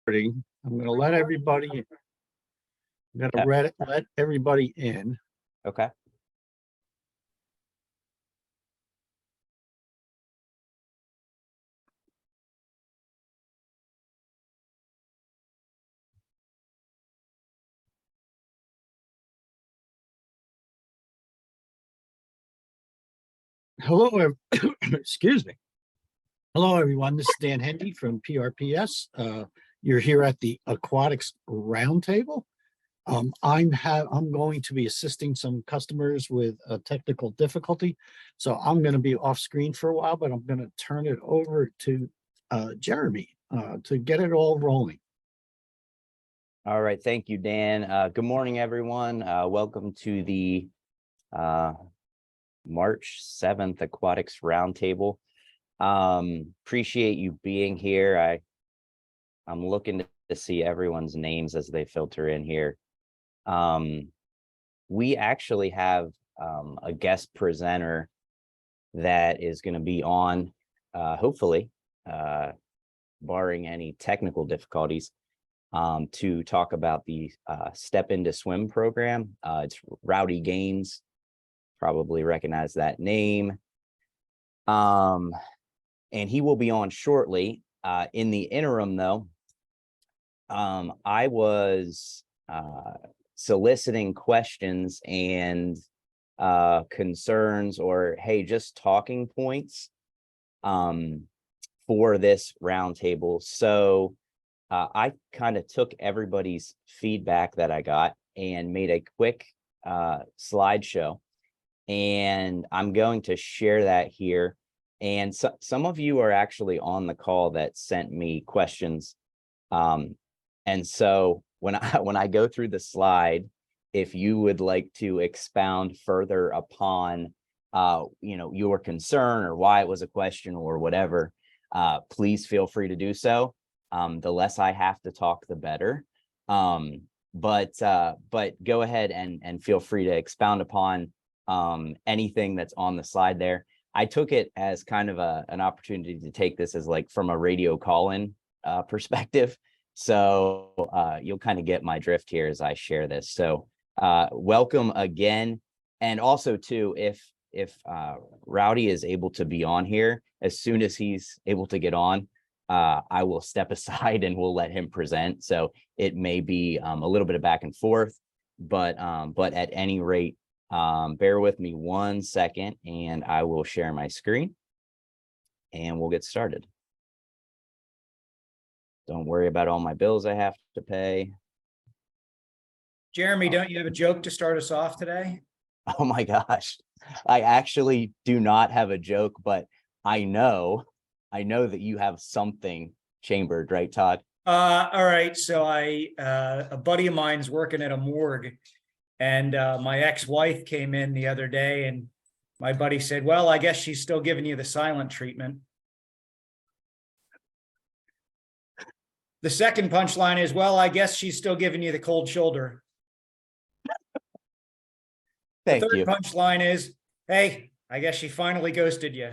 I'm going to let everybody. I'm going to let everybody in. Okay. Hello, excuse me. Hello, everyone. This is Dan Hendy from PRPS. You're here at the Aquatics Roundtable. I'm going to be assisting some customers with a technical difficulty, so I'm going to be off screen for a while. But I'm going to turn it over to Jeremy to get it all rolling. All right. Thank you, Dan. Good morning, everyone. Welcome to the March 7th Aquatics Roundtable. Appreciate you being here. I'm looking to see everyone's names as they filter in here. We actually have a guest presenter that is going to be on, hopefully, barring any technical difficulties, to talk about the Step Into Swim program. It's Rowdy Gaines, probably recognize that name. And he will be on shortly. In the interim, though, I was soliciting questions and concerns, or hey, just talking points for this roundtable. So I kind of took everybody's feedback that I got and made a quick slideshow, and I'm going to share that here. And some of you are actually on the call that sent me questions. And so when I go through the slide, if you would like to expound further upon, your concern or why it was a question or whatever, please feel free to do so. The less I have to talk, the better. But go ahead and feel free to expound upon anything that's on the slide there. I took it as kind of an opportunity to take this as like from a radio call-in perspective. So you'll kind of get my drift here as I share this. So welcome again. And also too, if Rowdy is able to be on here, as soon as he's able to get on, I will step aside and we'll let him present. So it may be a little bit of back and forth, but at any rate, bear with me 1 second and I will share my screen and we'll get started. Don't worry about all my bills I have to pay. Jeremy, don't you have a joke to start us off today? Oh my gosh. I actually do not have a joke, but I know that you have something chambered, right, Todd? All right. So a buddy of mine's working at a morgue, and my ex-wife came in the other day, and my buddy said, well, I guess she's still giving you the silent treatment. The second punchline is, well, I guess she's still giving you the cold shoulder. Thank you. The you. third punchline is, hey, I guess she finally ghosted you.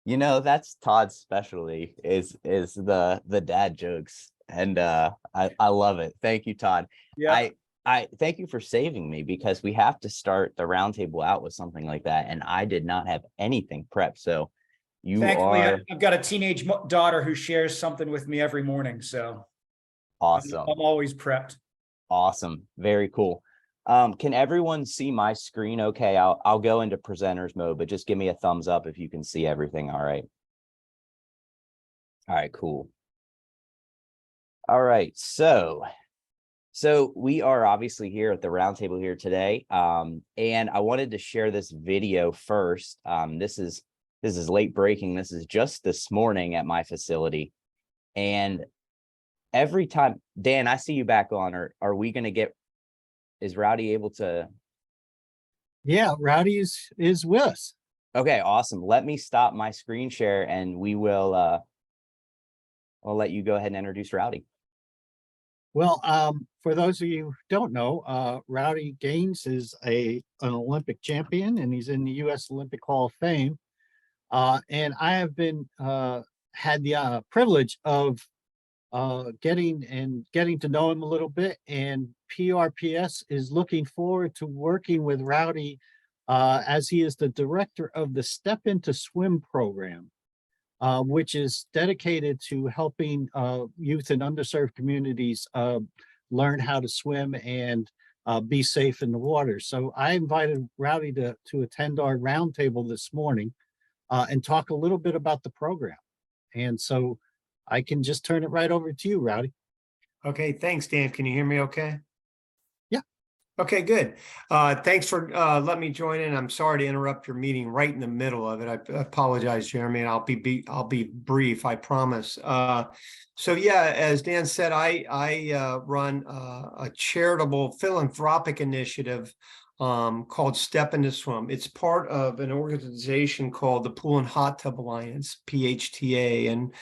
You know, that's Todd's specialty is the dad jokes. And I love it. Thank you, Todd. Yeah. I thank you for saving me, because we have to start the roundtable out with something like that. And I did not have anything prepped. So thankfully, I've got a teenage daughter who shares something with me every morning. So awesome. I'm always prepped. Awesome. Very cool. Can everyone see my screen? Okay, I'll go into presenters mode, but just give me a thumbs up if you can see everything. All right. All right, cool. All right, so we are obviously here at the roundtable here today, and I wanted to share this video first. This is late breaking. This is just this morning at my facility, and every time, Dan, I see you back on. Are we going to get? Is Rowdy able to? Yeah, Rowdy is with us. Okay, awesome. Let me stop my screen share, and we will. I'll let you go ahead and introduce Rowdy. Well, for those of you who don't know, Rowdy Gaines is an Olympic champion, and he's in the U.S. Olympic Hall of Fame. And I have been had the privilege of getting to know him a little bit, and PRPS is looking forward to working with Rowdy as he is the director of the Step Into Swim program, which is dedicated to helping youth in underserved communities learn how to swim and be safe in the water. So I invited Rowdy to attend our roundtable this morning and talk a little bit about the program. And so I can just turn it right over to you, Rowdy. Okay, thanks, Dan. Can you hear me okay? Yeah. Okay, good. Thanks for letting me join in. I'm sorry to interrupt your meeting right in the middle of it. I apologize, Jeremy, and I'll be brief, I promise. So yeah, as Dan said, I run a charitable philanthropic initiative called Step Into Swim. It's part of an organization called the Pool and Hot Tub Alliance, PHTA, and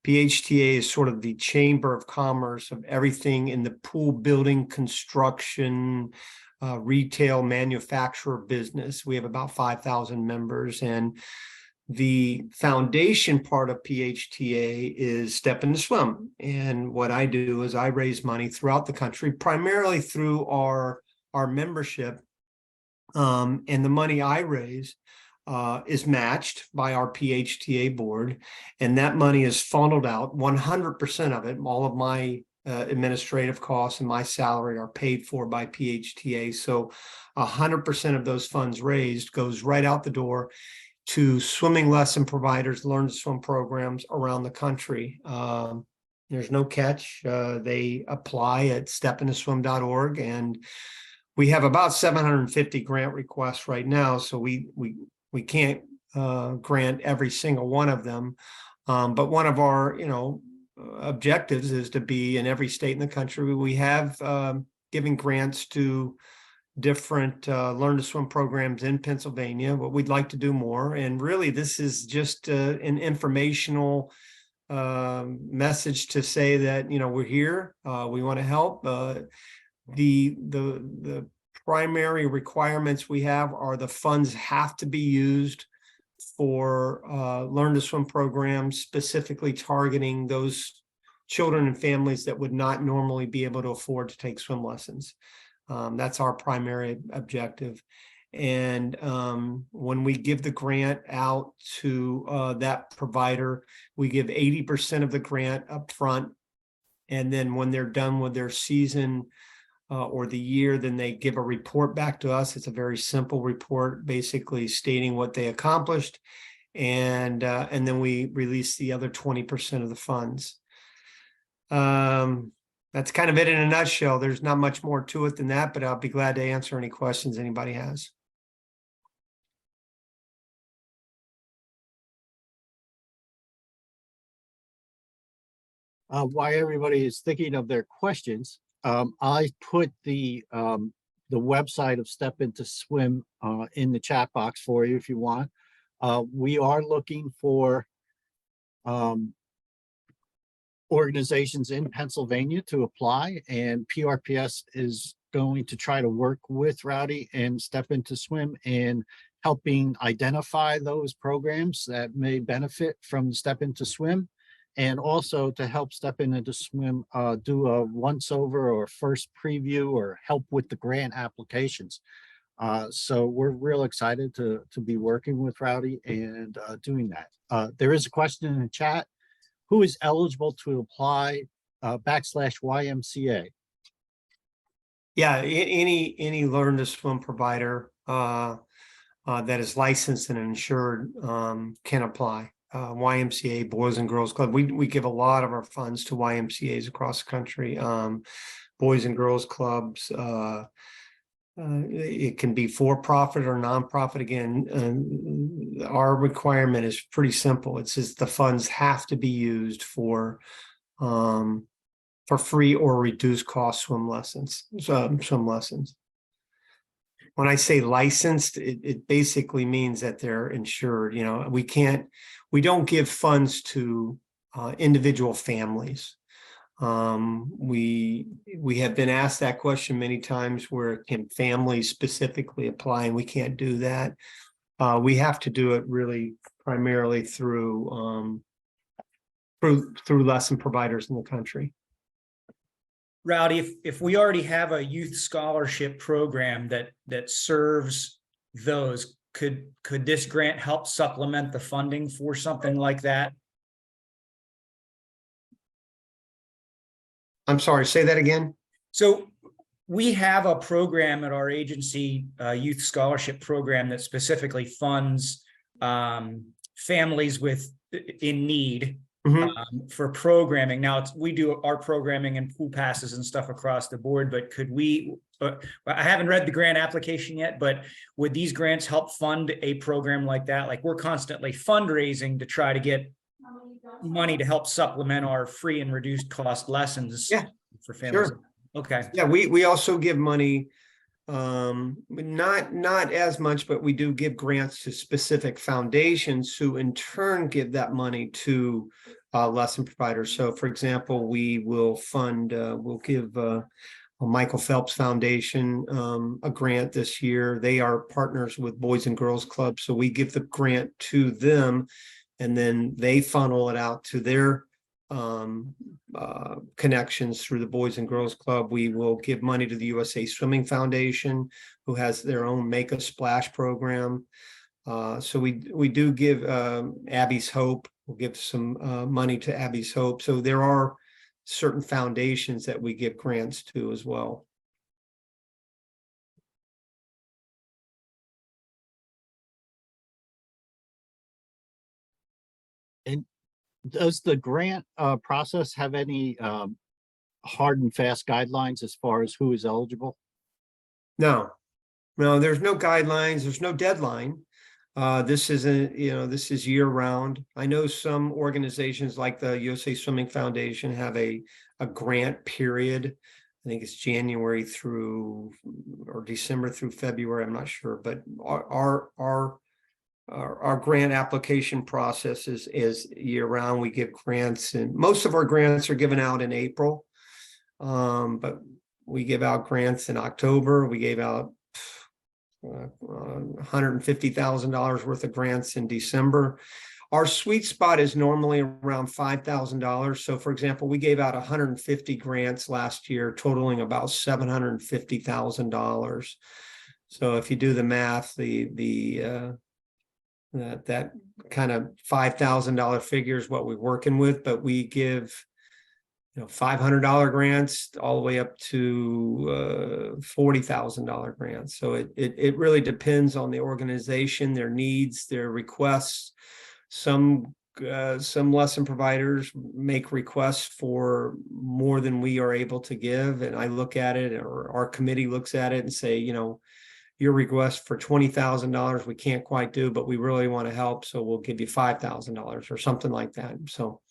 PHTA is sort of the chamber of commerce of everything in the pool building, construction, retail, manufacturer business. We have about 5,000 members, and the foundation part of PHTA is Step Into Swim. And what I do is I raise money throughout the country, primarily through our membership. And the money I raise is matched by our PHTA board, and that money is funneled out. 100% of it, all of my administrative costs and my salary are paid for by PHTA. So 100% of those funds raised goes right out the door to swimming lesson providers, learn to swim programs around the country. There's no catch. They apply at stepintoswim.org, and we have about 750 grant requests right now. So we can't grant every single one of them. But one of our, objectives is to be in every state in the country. We have given grants to different learn to swim programs in Pennsylvania, but we'd like to do more. And really, this is just an informational message to say that, we're here, we want to help. The primary requirements we have are the funds have to be used for learn to swim programs, specifically targeting those children and families that would not normally be able to afford to take swim lessons. That's our primary objective. And when we give the grant out to that provider, we give 80% of the grant up front. And then when they're done with their season or the year, then they give a report back to us. It's a very simple report, basically stating what they accomplished. And then we release the other 20% of the funds. That's kind of it in a nutshell. There's not much more to it than that, but I'll be glad to answer any questions anybody has. While everybody is thinking of their questions, I put the website of Step Into Swim in the chat box for you if you want. We are looking for organizations in Pennsylvania to apply, and PRPS is going to try to work with Rowdy and Step Into Swim in helping identify those programs that may benefit from Step Into Swim, and also to help Step Into Swim do a once over or first preview or help with the grant applications. So we're real excited to be working with Rowdy and doing that. There is a question in the chat: who is eligible to apply /YMCA? Yeah, any learn to swim provider that is licensed and insured can apply. YMCA, Boys and Girls Club. We give a lot of our funds to YMCAs across the country. Boys and Girls Clubs. It can be for-profit or nonprofit. Again, our requirement is pretty simple. It's just the funds have to be used for free or reduced cost swim lessons. When I say licensed, it basically means that they're insured. We don't give funds to individual families. We have been asked that question many times, where can families specifically apply, and we can't do that. We have to do it really primarily through through lesson providers in the country. Rowdy, if we already have a youth scholarship program that serves those, could this grant help supplement the funding for something like that? I'm sorry, say that again. So we have a program at our agency, youth scholarship program, that specifically funds families in need for programming. Now, we do our programming and pool passes and stuff across the board, but could we, I haven't read the grant application yet, but would these grants help fund a program like that? Like, we're constantly fundraising to try to get money to help supplement our free and reduced cost lessons for families. Sure. Okay. Yeah, we also give money, not as much, but we do give grants to specific foundations who in turn give that money to lesson providers. So for example, we will fund, we'll give Michael Phelps Foundation a grant this year. They are partners with Boys and Girls Club. So we give the grant to them, and then they funnel it out to their connections through the Boys and Girls Club. We will give money to the USA Swimming Foundation, who has their own Make a Splash program. So we do give Abby's Hope. We'll give some money to Abby's Hope. So there are certain foundations that we give grants to as well. And does the grant process have any hard and fast guidelines as far as who is eligible? No, there's no guidelines. There's no deadline. This is year round. I know some organizations like the USA Swimming Foundation have a grant period. I think it's January through or December through February. I'm not sure, but our grant application process is year round. We give grants, and most of our grants are given out in April. But we give out grants in October. We gave out $150,000 worth of grants in December. Our sweet spot is normally around $5,000. So for example, we gave out 150 grants last year, totaling about $750,000. So if you do the math, that kind of $5,000 figure is what we're working with, but we give $500 grants all the way up to $40,000 grants. So it really depends on the organization, their needs, their requests. Some lesson providers make requests for more than we are able to give, and I look at it, or our committee looks at it and say, your request for $20,000 we can't quite do, but we really want to help, so we'll give you $5,000 or something like that. So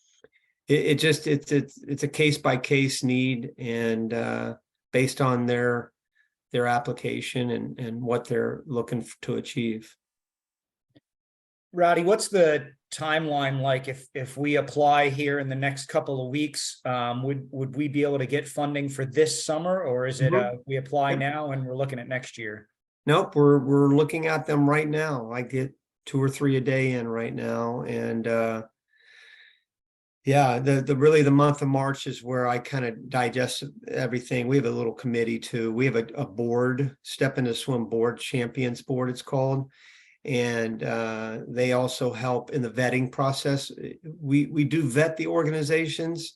it's a case by case need, and based on their application and what they're looking to achieve. Rowdy, what's the timeline like if we apply here in the next couple of weeks? Would we be able to get funding for this summer, or is it we apply now and we're looking at next year? Nope, we're looking at them right now. I get 2 or 3 a day in right now, and yeah, the month of March is where I kind of digest everything. We have a little committee too. We have a board, Step Into Swim Board, Champions Board it's called, and they also help in the vetting process. We do vet the organizations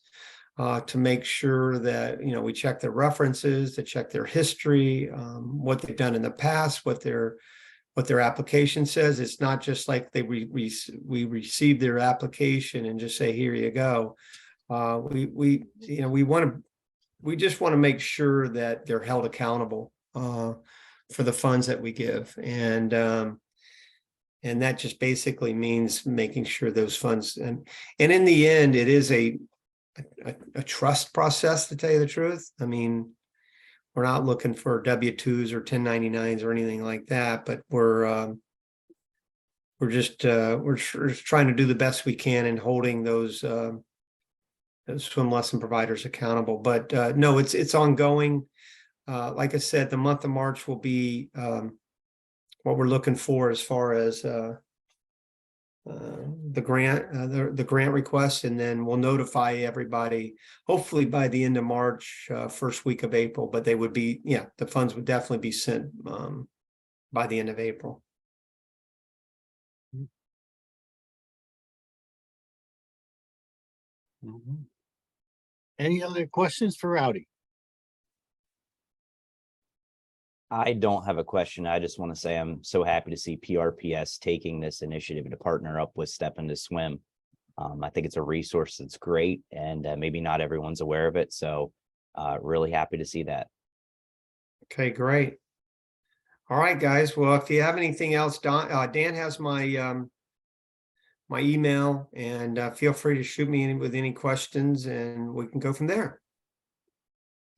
to make sure that we check their references, to check their history, what they've done in the past, what their application says. It's not just like we receive their application and just say, here you go. We just want to make sure that they're held accountable for the funds that we give, and that just basically means making sure those funds, and in the end, it is a trust process, to tell you the truth. I mean, we're not looking for W-2s or 1099s or anything like that, but we're just trying to do the best we can in holding those swim lesson providers accountable. But no, it's ongoing. Like I said, the month of March will be what we're looking for as far as the grant, the grant request, and then we'll notify everybody, hopefully by the end of March, first week of April, but they would be, yeah, the funds would definitely be sent, by the end of April. Mhm. Any other questions for Rowdy? I don't have a question. I just want to say I'm so happy to see PRPS taking this initiative to partner up with Step Into Swim. I think it's a resource that's great, and maybe not everyone's aware of it. So really happy to see that. Okay, great. All right, guys. Well, if you have anything else, Dan has my my email, and feel free to shoot me in with any questions, and we can go from there.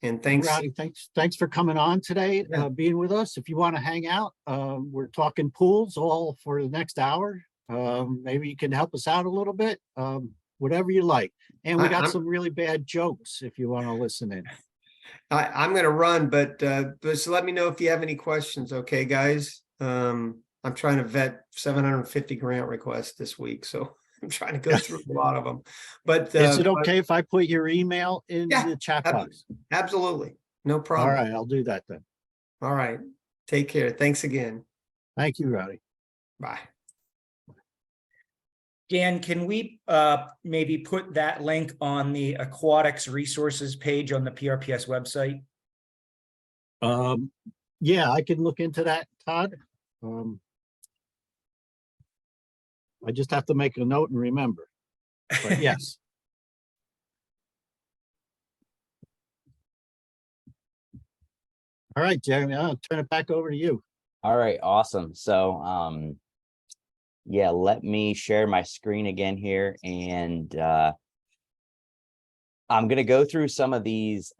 And thanks. Rowdy, thanks for coming on today, Yeah. being with us. If you want to hang out, we're talking pools all for the next hour. Maybe you can help us out a little bit, whatever you like. And we got some really bad jokes if you want to listen in. I'm going to run, but just let me know if you have any questions. Okay, guys. I'm trying to vet 750 grant requests this week, so I'm trying to go through a lot of them. But is it okay if I put your email in Yeah, the chat box? Absolutely. No All problem. right, I'll do that then. All right. Take care. Thanks again. Thank you, Rowdy. Bye. Dan, can we maybe put that link on the aquatics resources page on the PRPS website? Yeah, I can look into that, Todd. I just have to make a note and remember. But yes. All right, Jeremy, I'll turn it back over to you. All right, awesome. So yeah, let me share my screen again here, and I'm going to go through some of these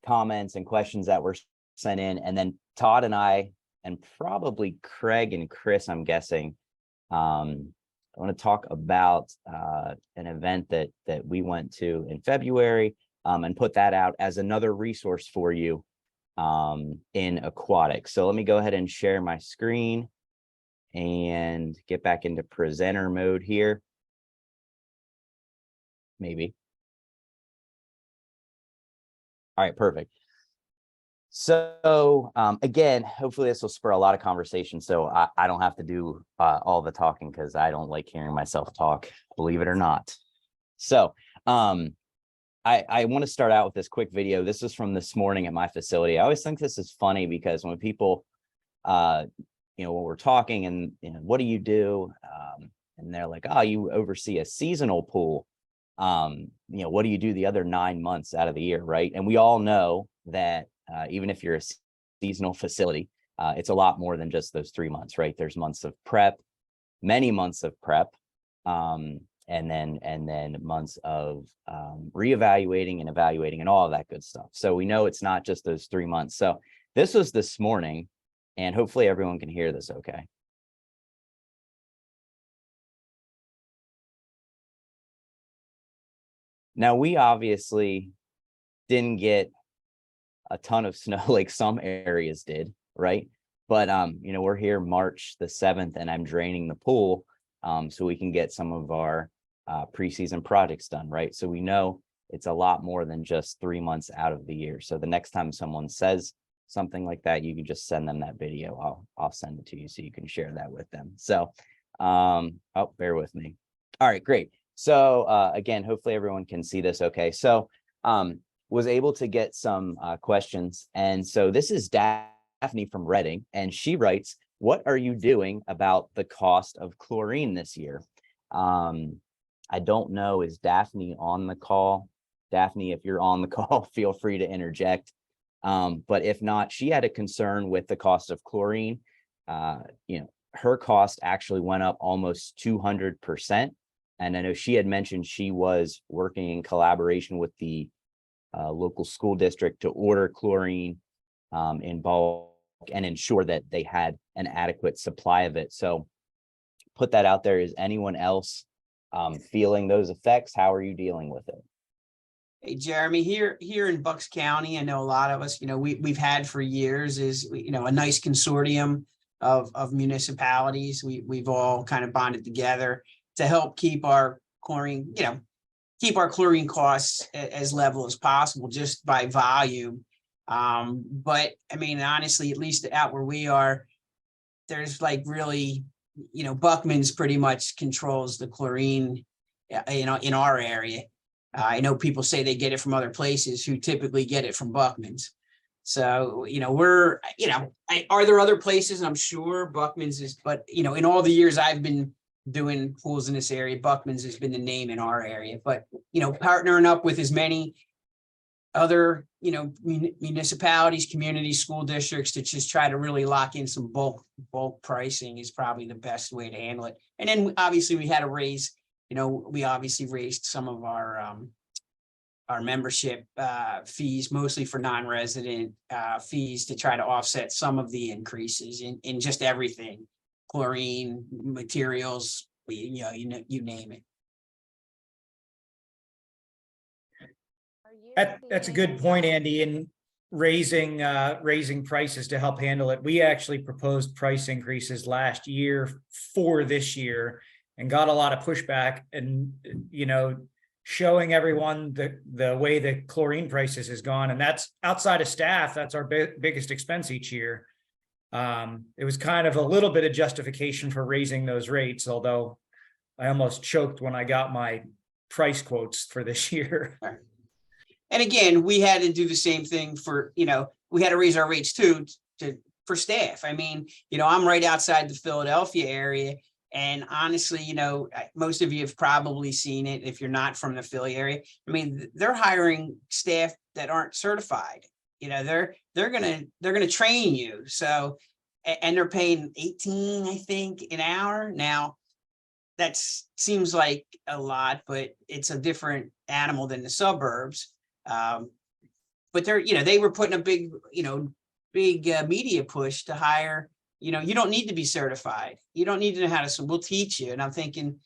comments and questions that were sent in, and then Todd and I, and probably Craig and Chris, I'm guessing, I want to talk about an event that we went to in February, and put that out as another resource for you in aquatics. So let me go ahead and share my screen and get back into presenter mode here. Maybe. All right, perfect. So again, hopefully this will spur a lot of conversation, so I don't have to do all the talking, because I don't like hearing myself talk, believe it or not. So I want to start out with this quick video. This is from this morning at my facility. I always think this is funny, because when people when we're talking and what do you do, and they're like, oh, you oversee a seasonal pool, what do you do the other 9 months out of the year, right? And we all know that even if you're a seasonal facility, it's a lot more than just those 3 months, right? There's months of prep, many months of prep, and then months of reevaluating and evaluating and all of that good stuff. So we know it's not just those 3 months. So this was this morning, and hopefully everyone can hear this okay. Now, we obviously didn't get a ton of snow like some areas did, right? But we're here March the 7th, and I'm draining the pool so we can get some of our preseason projects done, right? So we know it's a lot more than just 3 months out of the year. So the next time someone says something like that, you can just send them that video. I'll send it to you so you can share that with them. So bear with me. All right, great. So again, hopefully everyone can see this okay. So was able to get some questions. And so this is Daphne from Reading, and she writes, what are you doing about the cost of chlorine this year? I don't know, is Daphne on the call? Daphne, if you're on the call, feel free to interject. But if not, she had a concern with the cost of chlorine. Her cost actually went up almost 200%. And I know she had mentioned she was working in collaboration with the local school district to order chlorine in bulk and ensure that they had an adequate supply of it. So put that out there. Is anyone else feeling those effects? How are you dealing with it? Hey, Jeremy, here in Bucks County, I know a lot of us, we've had for years is, a nice consortium of municipalities. We've all kind of bonded together to help keep our chlorine, keep our chlorine costs as level as possible just by volume. But I mean, honestly, at least out where we are, there's like really, Buckman's pretty much controls the chlorine, in our area. I know people say they get it from other places who typically get it from Buckman's. So, are there other places? I'm sure Buckman's is, but, in all the years I've been doing pools in this area, Buckman's has been the name in our area, but, partnering up with as many other, municipalities, communities, school districts to just try to really lock in some bulk pricing is probably the best way to handle it. And then obviously we had to raise, we obviously raised some of our membership fees, mostly for non-resident fees, to try to offset some of the increases in just everything, chlorine, materials, you name it. That's a good point, Andy, in raising prices to help handle it. We actually proposed price increases last year for this year and got a lot of pushback, and, showing everyone the way the chlorine prices has gone. And that's outside of staff. That's our biggest expense each year. It was kind of a little bit of justification for raising those rates, although I almost choked when I got my price quotes for this year. And again, we had to do the same thing for, we had to raise our rates too for staff. I mean, I'm right outside the Philadelphia area. And honestly, most of you have probably seen it if you're not from the Philly area. I mean, they're hiring staff that aren't certified. They're gonna train you. So, and they're paying 18, I think, an hour. Now, that seems like a lot, but it's a different animal than the suburbs. But they were putting a big media push to hire. You don't need to be certified. You don't need to know how to swim. We'll teach you. And I'm thinking,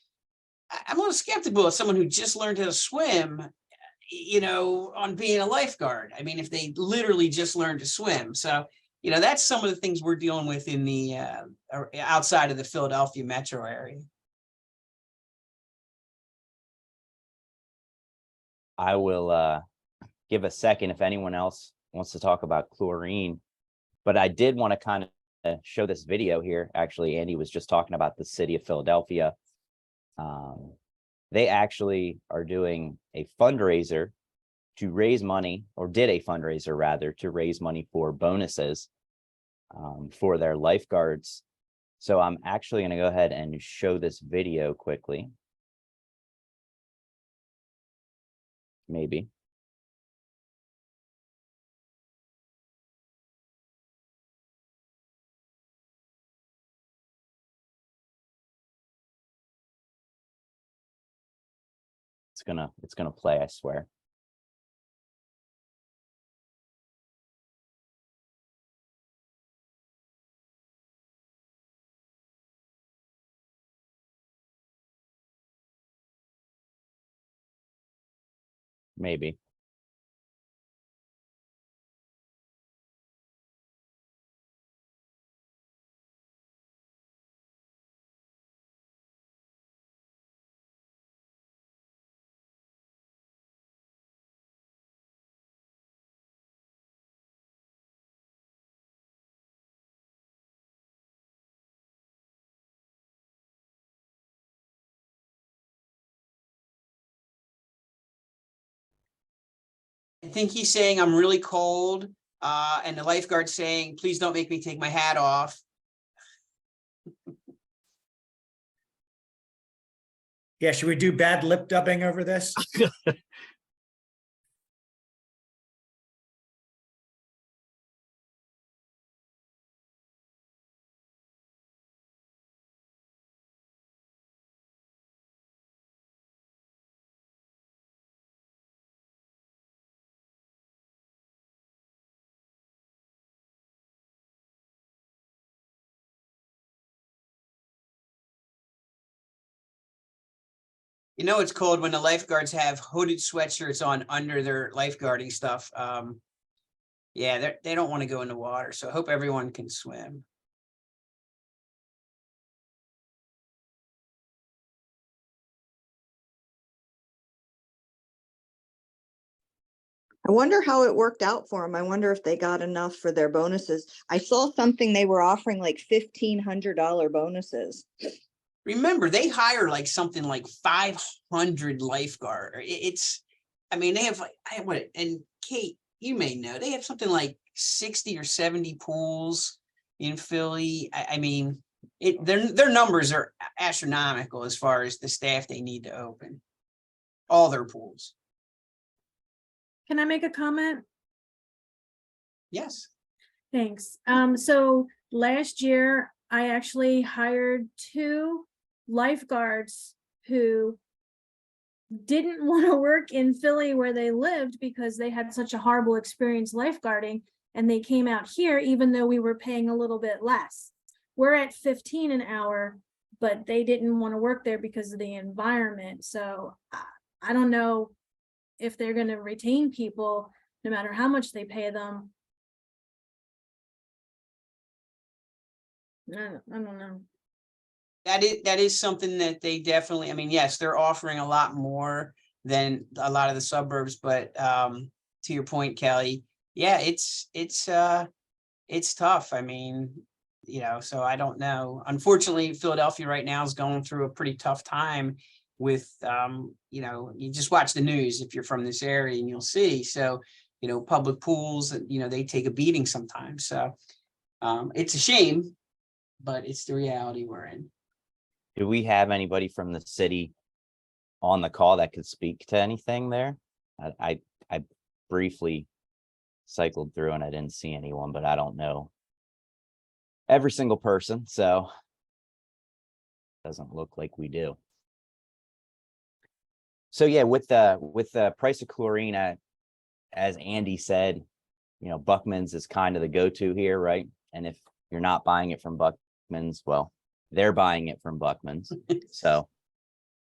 I'm a little skeptical of someone who just learned how to swim, on being a lifeguard. I mean, if they literally just learned to swim. So, that's some of the things we're dealing with in the outside of the Philadelphia metro area. I will give a second if anyone else wants to talk about chlorine, but I did want to kind of show this video here. Actually, Andy was just talking about the city of Philadelphia. They actually are doing a fundraiser to raise money, or did a fundraiser rather, to raise money for bonuses for their lifeguards. So I'm actually going to go ahead and show this video quickly. Maybe. It's gonna play, I swear. Maybe. I think he's saying I'm really cold, and the lifeguard's saying, please don't make me take my hat off. Yeah, should we do bad lip dubbing over this? It's cold when the lifeguards have hooded sweatshirts on under their lifeguarding stuff. Yeah, they don't want to go in the water. So I hope everyone can swim. I wonder how it worked out for them. I wonder if they got enough for their bonuses. I saw something they were offering like $1,500 bonuses. Remember, they hire like something like 500 lifeguard. It's, I mean, they have like, and Kate, you may know, they have something like 60 or 70 pools in Philly. I mean, their numbers are astronomical as far as the staff they need to open all their pools. Can I make a comment? Yes. Thanks. So last year I actually hired 2 lifeguards who didn't want to work in Philly where they lived because they had such a horrible experience lifeguarding, and they came out here even though we were paying a little bit less. We're at 15 an hour, but they didn't want to work there because of the environment. So I don't know if they're going to retain people no matter how much they pay them. I don't know. That is something that they definitely, I mean, yes, they're offering a lot more than a lot of the suburbs, but to your point, Kelly, yeah, it's tough. I mean, you know, so I don't know. Unfortunately, Philadelphia right now is going through a pretty tough time with, you know, you just watch the news if you're from this area and you'll see. So, you know, public pools, you know, they take a beating sometimes. So it's a shame, but it's the reality we're in. Do we have anybody from the city on the call that could speak to anything there? I briefly cycled through and I didn't see anyone, but I don't know every single person, so doesn't look like we do. So yeah, with the price of chlorine, as Andy said, you know, Buckman's is kind of the go-to here, right? And if you're not buying it from Buckman's, well, they're buying it from Buckman's. So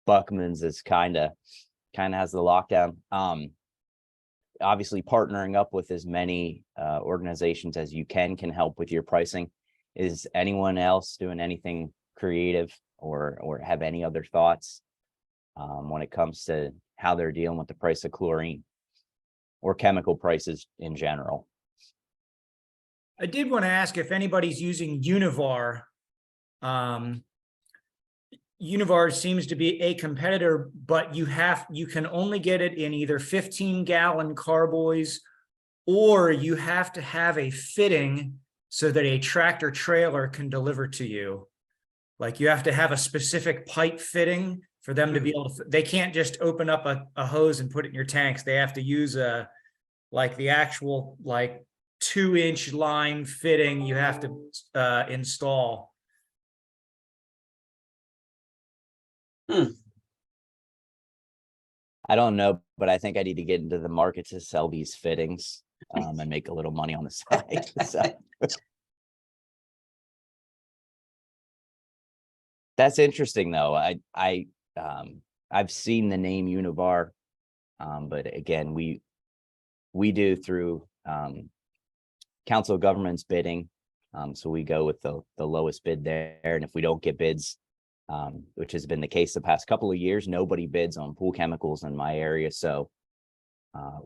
Buckman's is kind of has the lockdown. Obviously partnering up with as many organizations as you can help with your pricing. Is anyone else doing anything creative or have any other thoughts when it comes to how they're dealing with the price of chlorine or chemical prices in general? I did want to ask if anybody's using Univar. Univar seems to be a competitor, but you can only get it in either 15-gallon carboys, or you have to have a fitting so that a tractor trailer can deliver to you. Like you have to have a specific pipe fitting for them to be able to, they can't just open up a hose and put it in your tanks. They have to use the actual 2-inch line fitting you have to install. I don't know, but I think I need to get into the market to sell these fittings and make a little money on the side. So. That's interesting, though. I've seen the name Univar, but again, we do through Council of Governments bidding, so we go with the lowest bid there, and if we don't get bids, which has been the case the past couple of years, nobody bids on pool chemicals in my area, so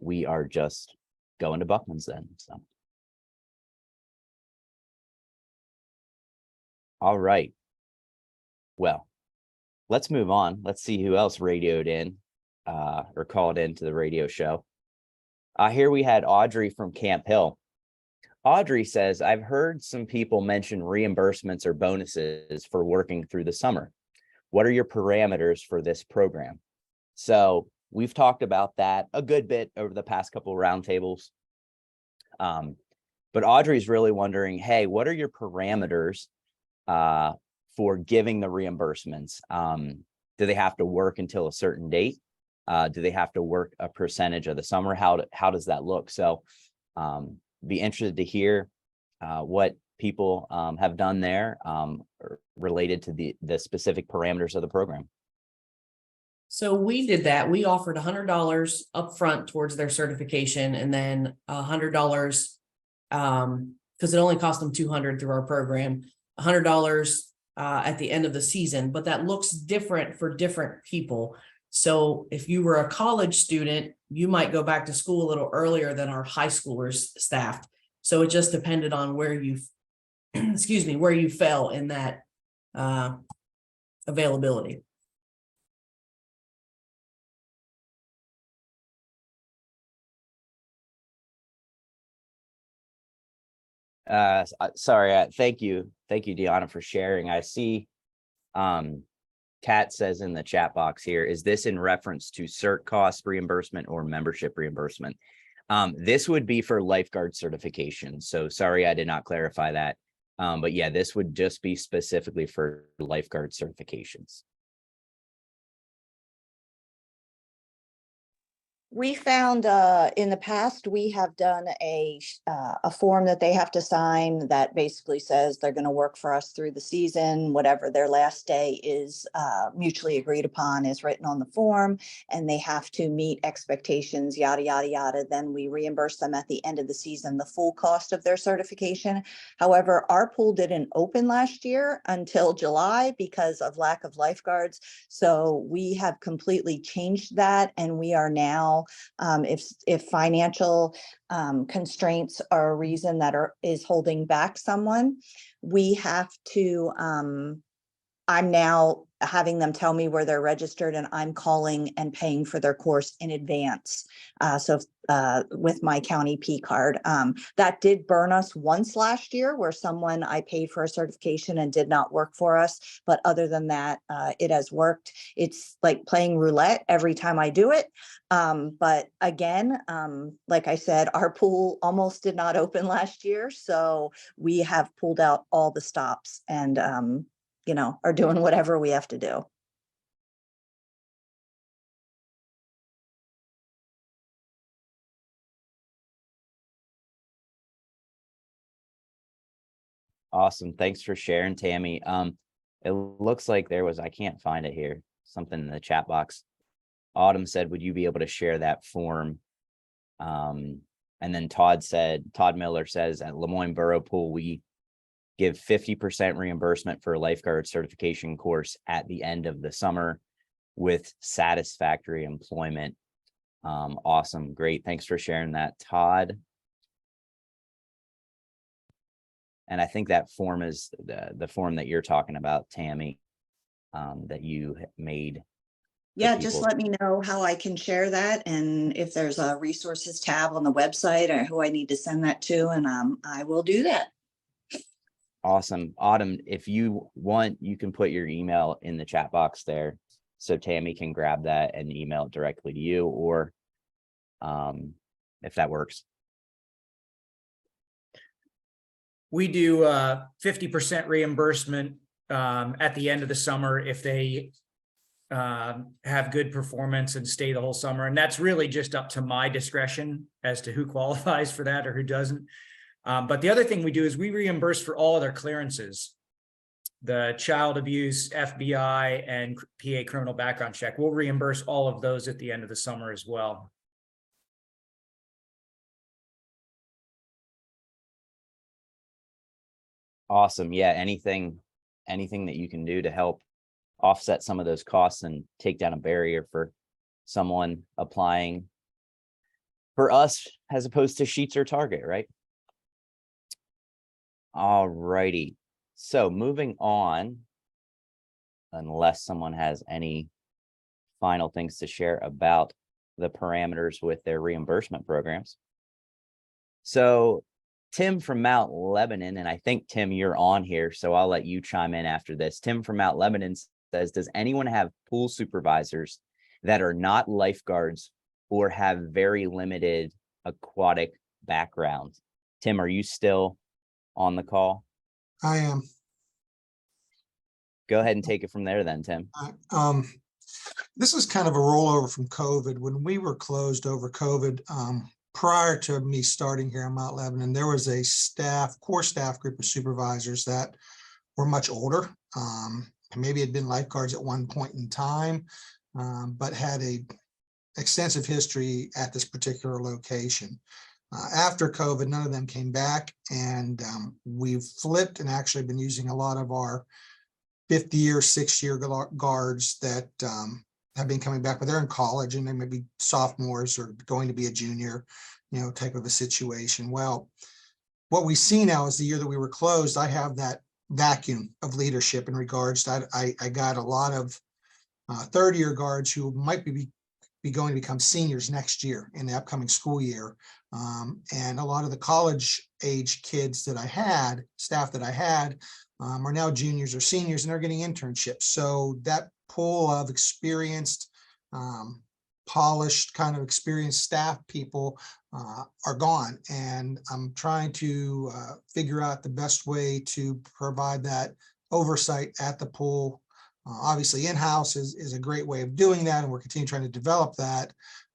we are just going to Buckman's then. So, all right. Well, let's move on. Let's see who else radioed in or called into the radio show. Here we had Audrey from Camp Hill. Audrey says, I've heard some people mention reimbursements or bonuses for working through the summer. What are your parameters for this program? So we've talked about that a good bit over the past couple of roundtables. But Audrey's really wondering, hey, what are your parameters for giving the reimbursements? Do they have to work until a certain date? Do they have to work a percentage of the summer? How does that look? So be interested to hear what people have done there related to the specific parameters of the program. So we did that. We offered $100 upfront towards their certification, and then $100 because it only cost them $200 through our program, $100 at the end of the season. But that looks different for different people. So if you were a college student, you might go back to school a little earlier than our high schoolers staffed. So it just depended on where you, excuse me, where you fell in that availability. Sorry, thank you, Deanna, for sharing. I see Kat says in the chat box here, is this in reference to cert cost reimbursement or membership reimbursement? This would be for lifeguard certification. So sorry, I did not clarify that. But yeah, this would just be specifically for lifeguard certifications. We found in the past, we have done a form that they have to sign that basically says they're going to work for us through the season. Whatever their last day is mutually agreed upon is written on the form, and they have to meet expectations, yada, yada, yada. Then we reimburse them at the end of the season the full cost of their certification. However, our pool didn't open last year until July because of lack of lifeguards. So we have completely changed that, and we are now, if financial constraints are a reason that is holding back someone, we have to, I'm now having them tell me where they're registered, and I'm calling and paying for their course in advance. With my county P card, that did burn us once last year, where someone I paid for a certification and did not work for us. But other than that, it has worked. It's like playing roulette every time I do it. But again, like I said, our pool almost did not open last year. So we have pulled out all the stops and, are doing whatever we have to do. Awesome. Thanks for sharing, Tammy. It looks like there was, I can't find it here, something in the chat box. Autumn said, would you be able to share that form? And then Todd Miller says, at Lemoyne Borough Pool, we give 50% reimbursement for a lifeguard certification course at the end of the summer with satisfactory employment. Awesome. Great. Thanks for sharing that, Todd. And I think that form is the form that you're talking about, Tammy, that you made. Yeah, just let me know how I can share that, and if there's a resources tab on the website or who I need to send that to, and I will do that. Awesome. Autumn, if you want, you can put your email in the chat box there so Tammy can grab that and email it directly to you, or if that works. We do 50% reimbursement at the end of the summer if they have good performance and stay the whole summer. And that's really just up to my discretion as to who qualifies for that or who doesn't. But the other thing we do is we reimburse for all of their clearances. The child abuse, FBI, and PA criminal background check. We'll reimburse all of those at the end of the summer as well. Awesome. Yeah, anything that you can do to help offset some of those costs and take down a barrier for someone applying for us as opposed to Sheets or Target, right? All righty. So moving on, unless someone has any final things to share about the parameters with their reimbursement programs. So Tim from Mount Lebanon, and I think, Tim, you're on here, so I'll let you chime in after this. Tim from Mount Lebanon says, does anyone have pool supervisors that are not lifeguards or have very limited aquatic background? Tim, are you still on the call? I am. Go ahead and take it from there then, Tim. This is kind of a rollover from COVID. When we were closed over COVID, prior to me starting here in Mount Lebanon, there was a core staff group of supervisors that were much older. Maybe had been lifeguards at one point in time, but had a extensive history at this particular location. After COVID, none of them came back, and we've flipped and actually been using a lot of our 50-year, 6-year guards that have been coming back, but they're in college and they may be sophomores or going to be a junior, type of a situation. Well, what we see now is the year that we were closed, I have that vacuum of leadership in regards to, I got a lot of third-year guards who might be going to become seniors next year in the upcoming school year. And a lot of the college age kids that I had, staff that I had, are now juniors or seniors, and they're getting internships. So that pool of experienced, polished, kind of experienced staff people are gone. And I'm trying to figure out the best way to provide that oversight at the pool. Obviously, in-house is a great way of doing that, and we're continuing trying to develop that.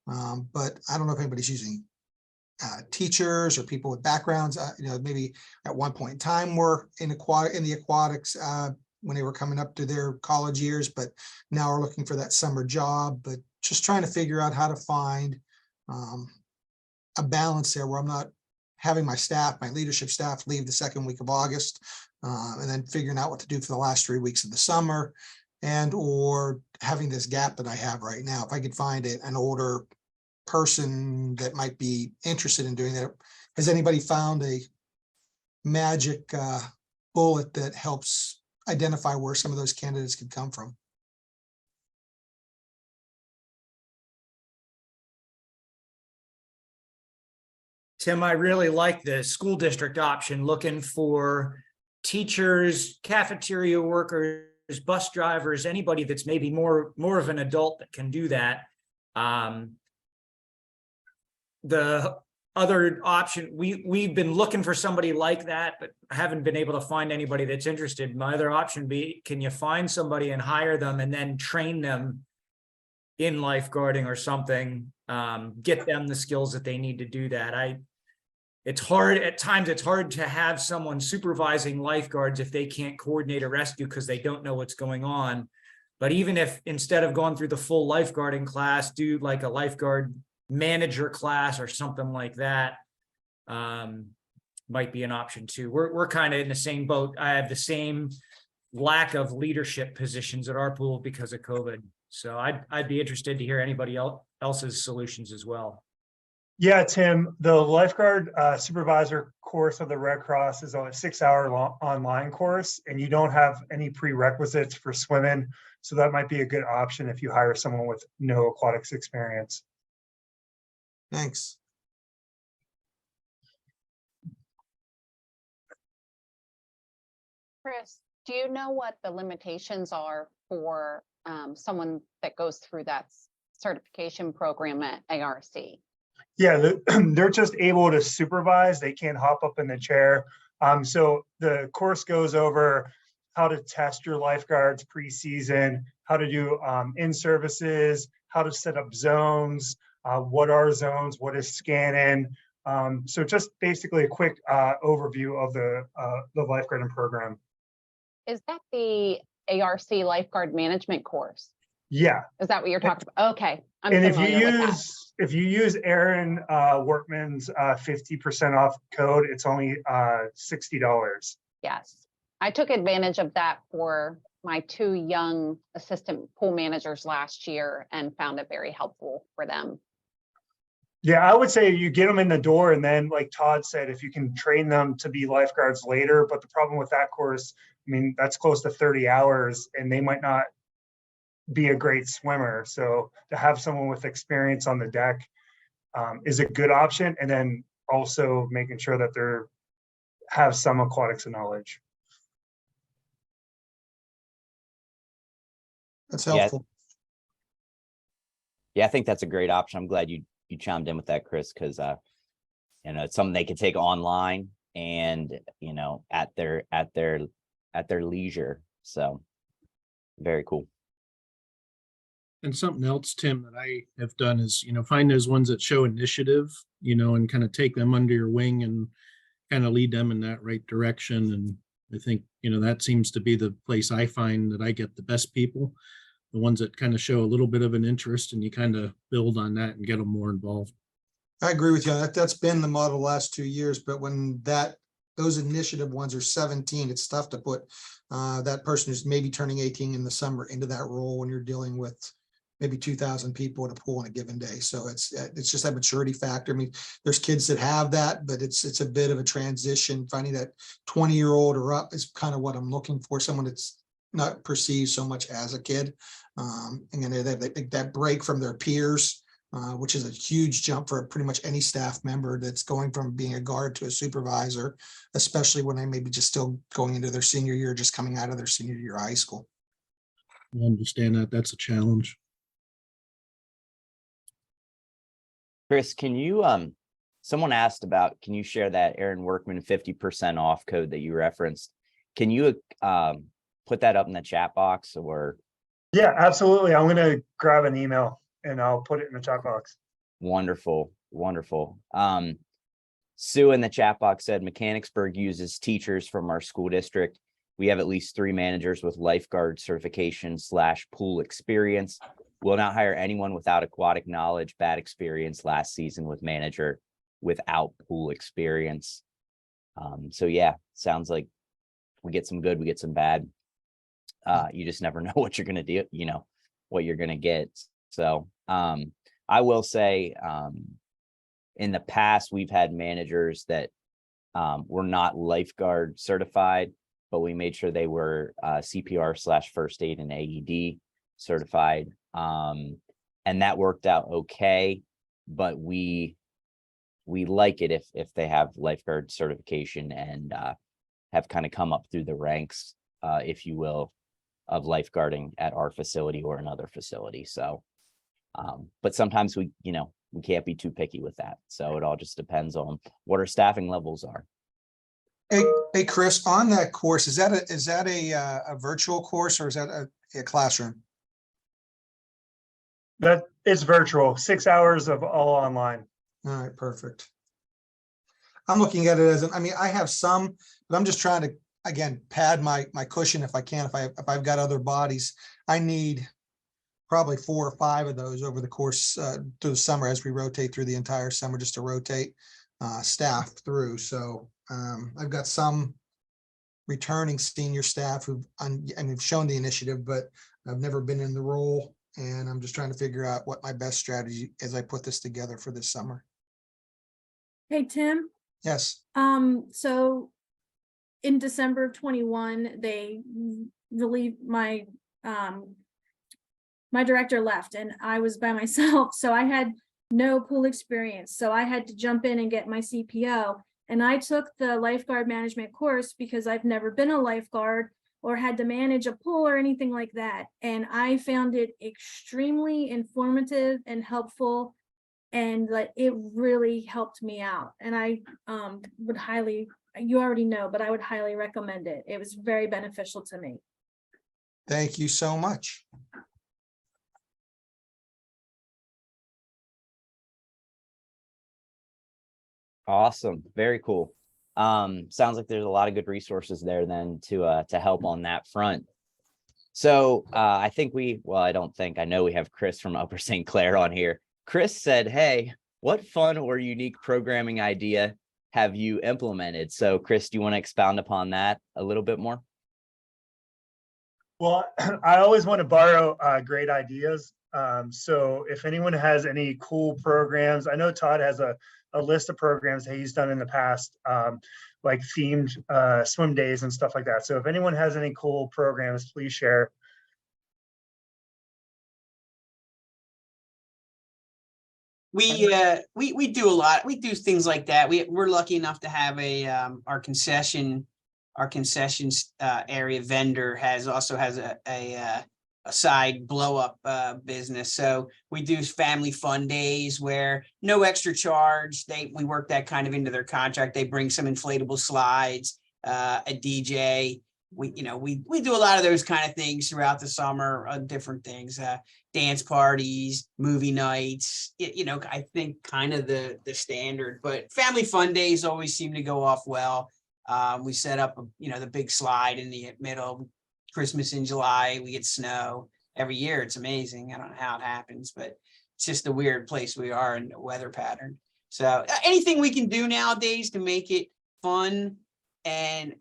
But I don't know if anybody's using teachers or people with backgrounds. Maybe at one point in time were in the aquatics when they were coming up to their college years, but now are looking for that summer job. But just trying to figure out how to find a balance there where I'm not having my leadership staff leave the second week of August, and then figuring out what to do for the last 3 weeks of the summer, and or having this gap that I have right now. If I could find an older person that might be interested in doing that. Has anybody found a magic bullet that helps identify where some of those candidates could come from? Tim, I really like the school district option, looking for teachers, cafeteria workers, bus drivers, anybody that's maybe more of an adult that can do that. The other option, we've been looking for somebody like that, but haven't been able to find anybody that's interested. My other option be, can you find somebody and hire them and then train them in lifeguarding or something, get them the skills that they need to do that. It's hard at times. It's hard to have someone supervising lifeguards if they can't coordinate a rescue because they don't know what's going on. But even if instead of going through the full lifeguarding class, do like a lifeguard manager class or something like that, might be an option too. We're kind of in the same boat. I have the same lack of leadership positions at our pool because of COVID. So I'd be interested to hear anybody else's solutions as well. Yeah, Tim, the lifeguard supervisor course of the Red Cross is a 6-hour online course, and you don't have any prerequisites for swimming. So that might be a good option if you hire someone with no aquatics experience. Thanks. Chris, do you know what the limitations are for someone that goes through that certification program at ARC? Yeah, they're just able to supervise. They can't hop up in the chair. So the course goes over how to test your lifeguards pre-season, how to do in-services, how to set up zones, what are zones, what is scanning. So just basically a quick overview of the lifeguarding program. Is that the ARC lifeguard management course? Yeah. Is that what you're talking about? Okay. I'm And if you use Aaron Workman's 50% off code, it's only $60. Yes. I took advantage of that for my 2 young assistant pool managers last year and found it very helpful for them. Yeah, I would say you get them in the door, and then like Todd said, if you can train them to be lifeguards later. But the problem with that course, I mean, that's close to 30 hours and they might not be a great swimmer. So to have someone with experience on the deck is a good option. And then also making sure that they're have some aquatics knowledge. That's helpful. Yeah, I think that's a great option. I'm glad you chimed in with that, Chris, because it's something they can take online and at their leisure. So very cool. And something else, Tim, that I have done is, find those ones that show initiative, and kind of take them under your wing and kind of lead them in that right direction. And I think, that seems to be the place I find that I get the best people, the ones that kind of show a little bit of an interest, and you kind of build on that and get them more involved. I agree with you. That's been the model the last 2 years, but when those initiative ones are 17, it's tough to put that person who's maybe turning 18 in the summer into that role when you're dealing with maybe 2,000 people at a pool on a given day. So it's just that maturity factor. I mean, there's kids that have that, but it's a bit of a transition. Finding that 20-year-old or up is kind of what I'm looking for. Someone that's not perceived so much as a kid. And then they have that break from their peers, which is a huge jump for pretty much any staff member that's going from being a guard to a supervisor, especially when they may be just still going into their senior year, just coming out of their senior year of high school. I understand that. That's a challenge. Chris, can you, someone asked about, can you share that Aaron Workman 50% off code that you referenced? Can you put that up in the chat box or? Yeah, absolutely. I'm going to grab an email and I'll put it in the chat box. Wonderful, wonderful. Sue in the chat box said Mechanicsburg uses teachers from our school district. We have at least 3 managers with lifeguard certification / pool experience. Will not hire anyone without aquatic knowledge. Bad experience last season with manager without pool experience. So yeah, sounds like we get some good, we get some bad. You just never know what you're going to do, you know, what you're going to get. So I will say in the past, we've had managers that were not lifeguard certified, but we made sure they were CPR / first aid and AED certified. And that worked out okay, but we like it if they have lifeguard certification and have kind of come up through the ranks, if you will, of lifeguarding at our facility or another facility. So, but sometimes we can't be too picky with that. So it all just depends on what our staffing levels are. Hey, Chris, on that course, is that a virtual course or is that a classroom? That is virtual, 6 hours of all online. All right, perfect. I'm looking at it as, I mean, I have some, but I'm just trying to, again, pad my cushion if I can, if I've got other bodies. I need probably 4 or 5 of those over the course through the summer as we rotate through the entire summer, just to rotate staff through. So I've got some returning senior staff who've shown the initiative, but I've never been in the role. And I'm just trying to figure out what my best strategy as I put this together for this summer. Hey, Tim. Yes. So in December of 21, they relieved my director left and I was by myself. So I had no pool experience. So I had to jump in and get my CPO. And I took the lifeguard management course because I've never been a lifeguard or had to manage a pool or anything like that. And I found it extremely informative and helpful. And like it really helped me out. And I would highly, you already know, but I would highly recommend it. It was very beneficial to me. Thank you so much. Awesome. Very cool. Sounds like there's a lot of good resources there then to help on that front. So I know we have Chris from Upper St. Clair on here. Chris said, hey, what fun or unique programming idea have you implemented? So Chris, do you want to expound upon that a little bit more? Well, I always want to borrow great ideas. So if anyone has any cool programs, I know Todd has a list of programs that he's done in the past, like themed swim days and stuff like that. So if anyone has any cool programs, please share. We do a lot. We do things like that. We're lucky enough to have our concessions area vendor also has a side blow up business. So we do family fun days where no extra charge. We work that kind of into their contract. They bring some inflatable slides, a DJ. We do a lot of those kind of things throughout the summer, different things, dance parties, movie nights, I think kind of the standard, but family fun days always seem to go off well. We set up, the big slide in the middle. Christmas in July, we get snow every year. It's amazing. I don't know how it happens, but it's just a weird place we are in the weather pattern. So anything we can do nowadays to make it fun and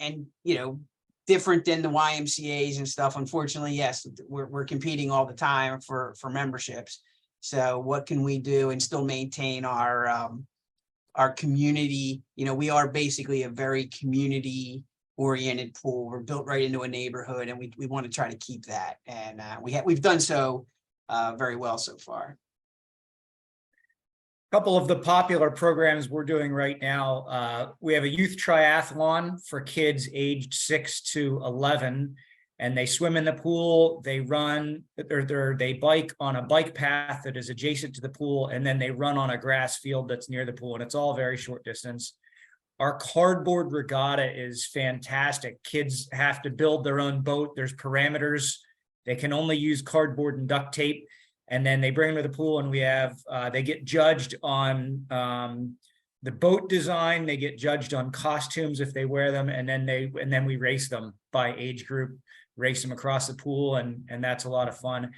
different than the YMCA's and stuff. Unfortunately, yes, we're competing all the time for memberships. So what can we do and still maintain our community? You know, we are basically a very community oriented pool. We're built right into a neighborhood, and we want to try to keep that. And we've done so very well so far. Couple of the popular programs we're doing right now, we have a youth triathlon for kids aged 6 to 11, and they swim in the pool, they run, they bike on a bike path that is adjacent to the pool, and then they run on a grass field that's near the pool, and it's all very short distance. Our cardboard regatta is fantastic. Kids have to build their own boat. There's parameters. They can only use cardboard and duct tape. And then they bring them to the pool, and we have, they get judged on the boat design. They get judged on costumes if they wear them. And then we race them by age group, race them across the pool. And that's a lot of fun.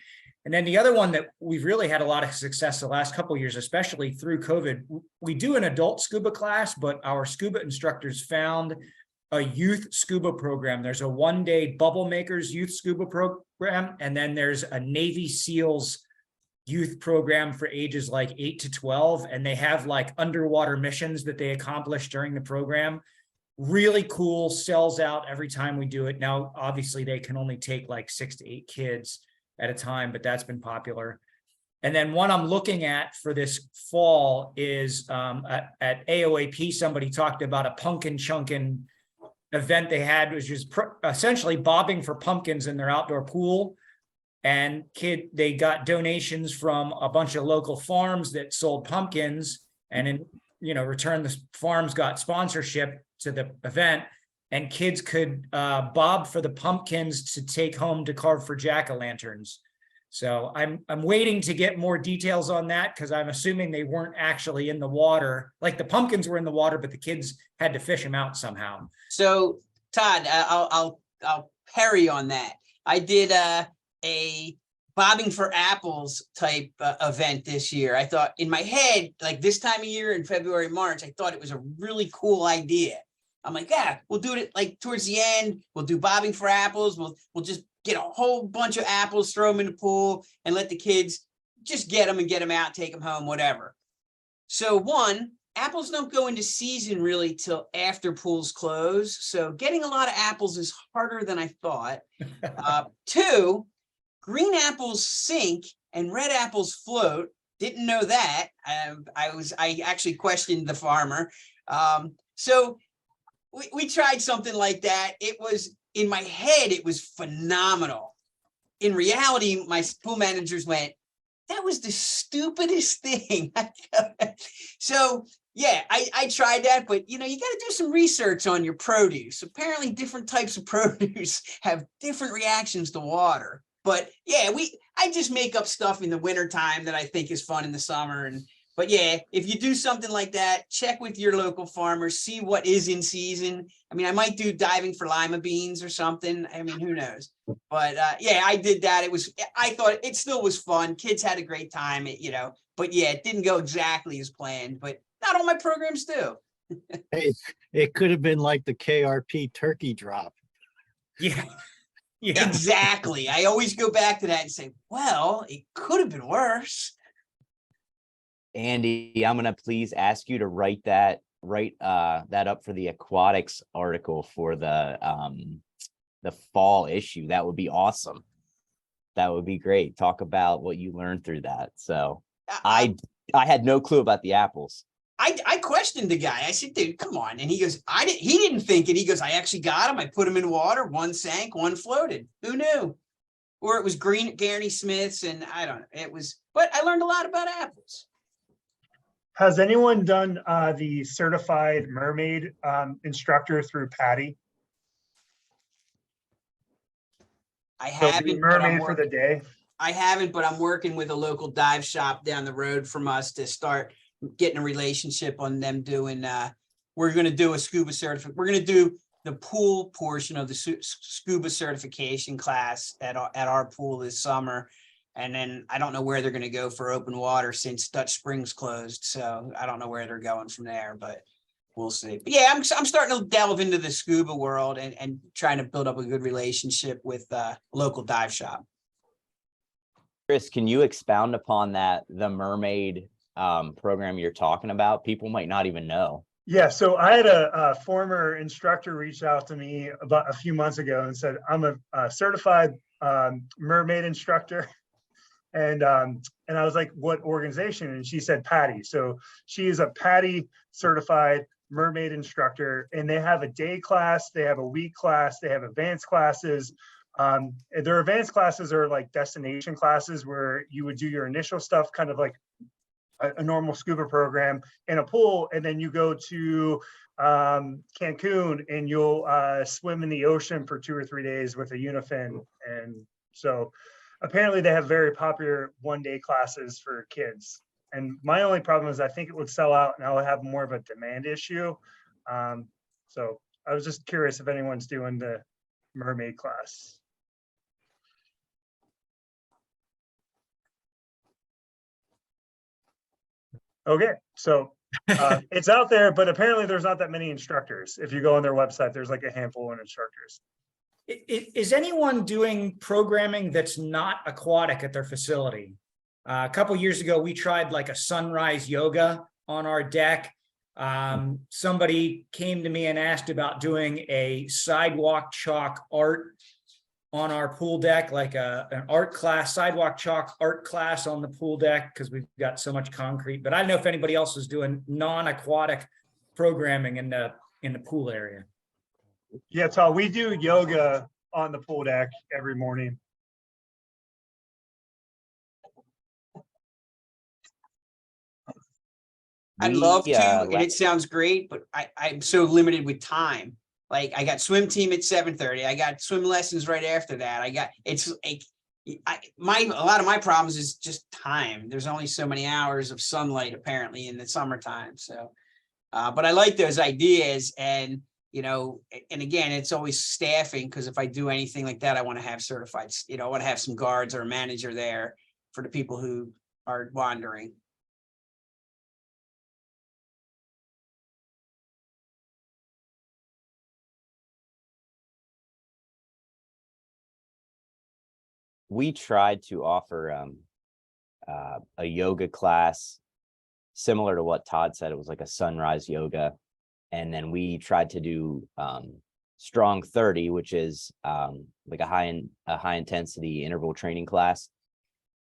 And then the other one that we've really had a lot of success the last couple of years, especially through COVID, we do an adult scuba class, but our scuba instructors found a youth scuba program. There's a 1-day Bubble Makers youth scuba program. And then there's a Navy SEALs youth program for ages like 8 to 12. And they have like underwater missions that they accomplish during the program. Really cool, sells out every time we do it. Now, obviously they can only take like 6 to 8 kids at a time, but that's been popular. And then one I'm looking at for this fall is at AOAP, somebody talked about a pumpkin chunkin event they had, which is essentially bobbing for pumpkins in their outdoor pool. And they got donations from a bunch of local farms that sold pumpkins, and in return, the farms got sponsorship to the event, and kids could bob for the pumpkins to take home to carve for jack-o'-lanterns. So I'm waiting to get more details on that, because I'm assuming they weren't actually in the water. Like the pumpkins were in the water, but the kids had to fish them out somehow. So Todd, I'll parry on that. I did a bobbing for apples type event this year. I thought in my head, like this time of year in February, March, I thought it was a really cool idea. I'm like, yeah, we'll do it like towards the end. We'll do bobbing for apples. We'll just get a whole bunch of apples, throw them in the pool, and let the kids just get them out, take them home, whatever. So one, apples don't go into season really till after pools close. So getting a lot of apples is harder than I thought. Two, green apples sink and red apples float. Didn't know that. I actually questioned the farmer. So we tried something like that. It was, in my head, it was phenomenal. In reality, my pool managers went, that was the stupidest thing. So yeah, I tried that, but you got to do some research on your produce. Apparently different types of produce have different reactions to water. But yeah, I just make up stuff in the wintertime that I think is fun in the summer. But yeah, if you do something like that, check with your local farmers, see what is in season. I mean, I might do diving for lima beans or something. I mean, who knows? But yeah, I did that. I thought it still was fun. Kids had a great time, but yeah, it didn't go exactly as planned, but not all my programs do. Hey, it could have been like the KRP turkey drop. Yeah. Yeah. Exactly. I always go back to that and say, well, it could have been worse. Andy, I'm gonna please ask you to write that up for the Aquatics article for the fall issue. That would be awesome. That would be great. Talk about what you learned through that. So I had no clue about the apples. I questioned the guy. I said, dude, come on. And he goes, he didn't think it. He goes, I actually got him. I put him in water. One sank, one floated. Who knew? Or it was Granny Smith's, and I don't know. But I learned a lot about apples. Has anyone done the certified mermaid instructor through Patty? I haven't. Mermaid for the day. I haven't, but I'm working with a local dive shop down the road from us to start getting a relationship on them doing. We're going to do a scuba certificate. We're going to do the pool portion of the scuba certification class at our pool this summer. And then I don't know where they're going to go for open water since Dutch Springs closed. So I don't know where they're going from there, but we'll see. But yeah, I'm starting to delve into the scuba world and trying to build up a good relationship with local dive shop. Chris, can you expound upon that, the mermaid program you're talking about? People might not even know. Yeah, so I had a former instructor reach out to me about a few months ago and said, I'm a certified mermaid instructor. And I was like, what organization? And she said PADI. So she is a PADI certified mermaid instructor, and they have a day class, they have a week class, they have advanced classes. Their advanced classes are like destination classes where you would do your initial stuff, kind of like a normal scuba program in a pool, and then you go to Cancun and you'll swim in the ocean for 2 or 3 days with a unifin. And so apparently they have very popular one-day classes for kids. And my only problem is I think it would sell out and I would have more of a demand issue. So I was just curious if anyone's doing the mermaid class. Okay, so it's out there, but apparently there's not that many instructors. If you go on their website, there's like a handful of instructors. Is anyone doing programming that's not aquatic at their facility? A couple years ago, we tried like a sunrise yoga on our deck. Somebody came to me and asked about doing a sidewalk chalk art on our pool deck, like an art class, sidewalk chalk art class on the pool deck, because we've got so much concrete. But I don't know if anybody else is doing non-aquatic programming in the pool area. Yeah, Todd, we do yoga on the pool deck every morning. I'd love to, and it sounds great, but I'm so limited with time. Like I got swim team at 7:30. I got swim lessons right after that. A lot of my problems is just time. There's only so many hours of sunlight apparently in the summertime. So, but I like those ideas, and and again, it's always staffing, because if I do anything like that, I want to have certified. I want to have some guards or a manager there for the people who are wandering. We tried to offer a yoga class similar to what Todd said. It was like a sunrise yoga. And then we tried to do strong 30, which is like a high intensity interval training class,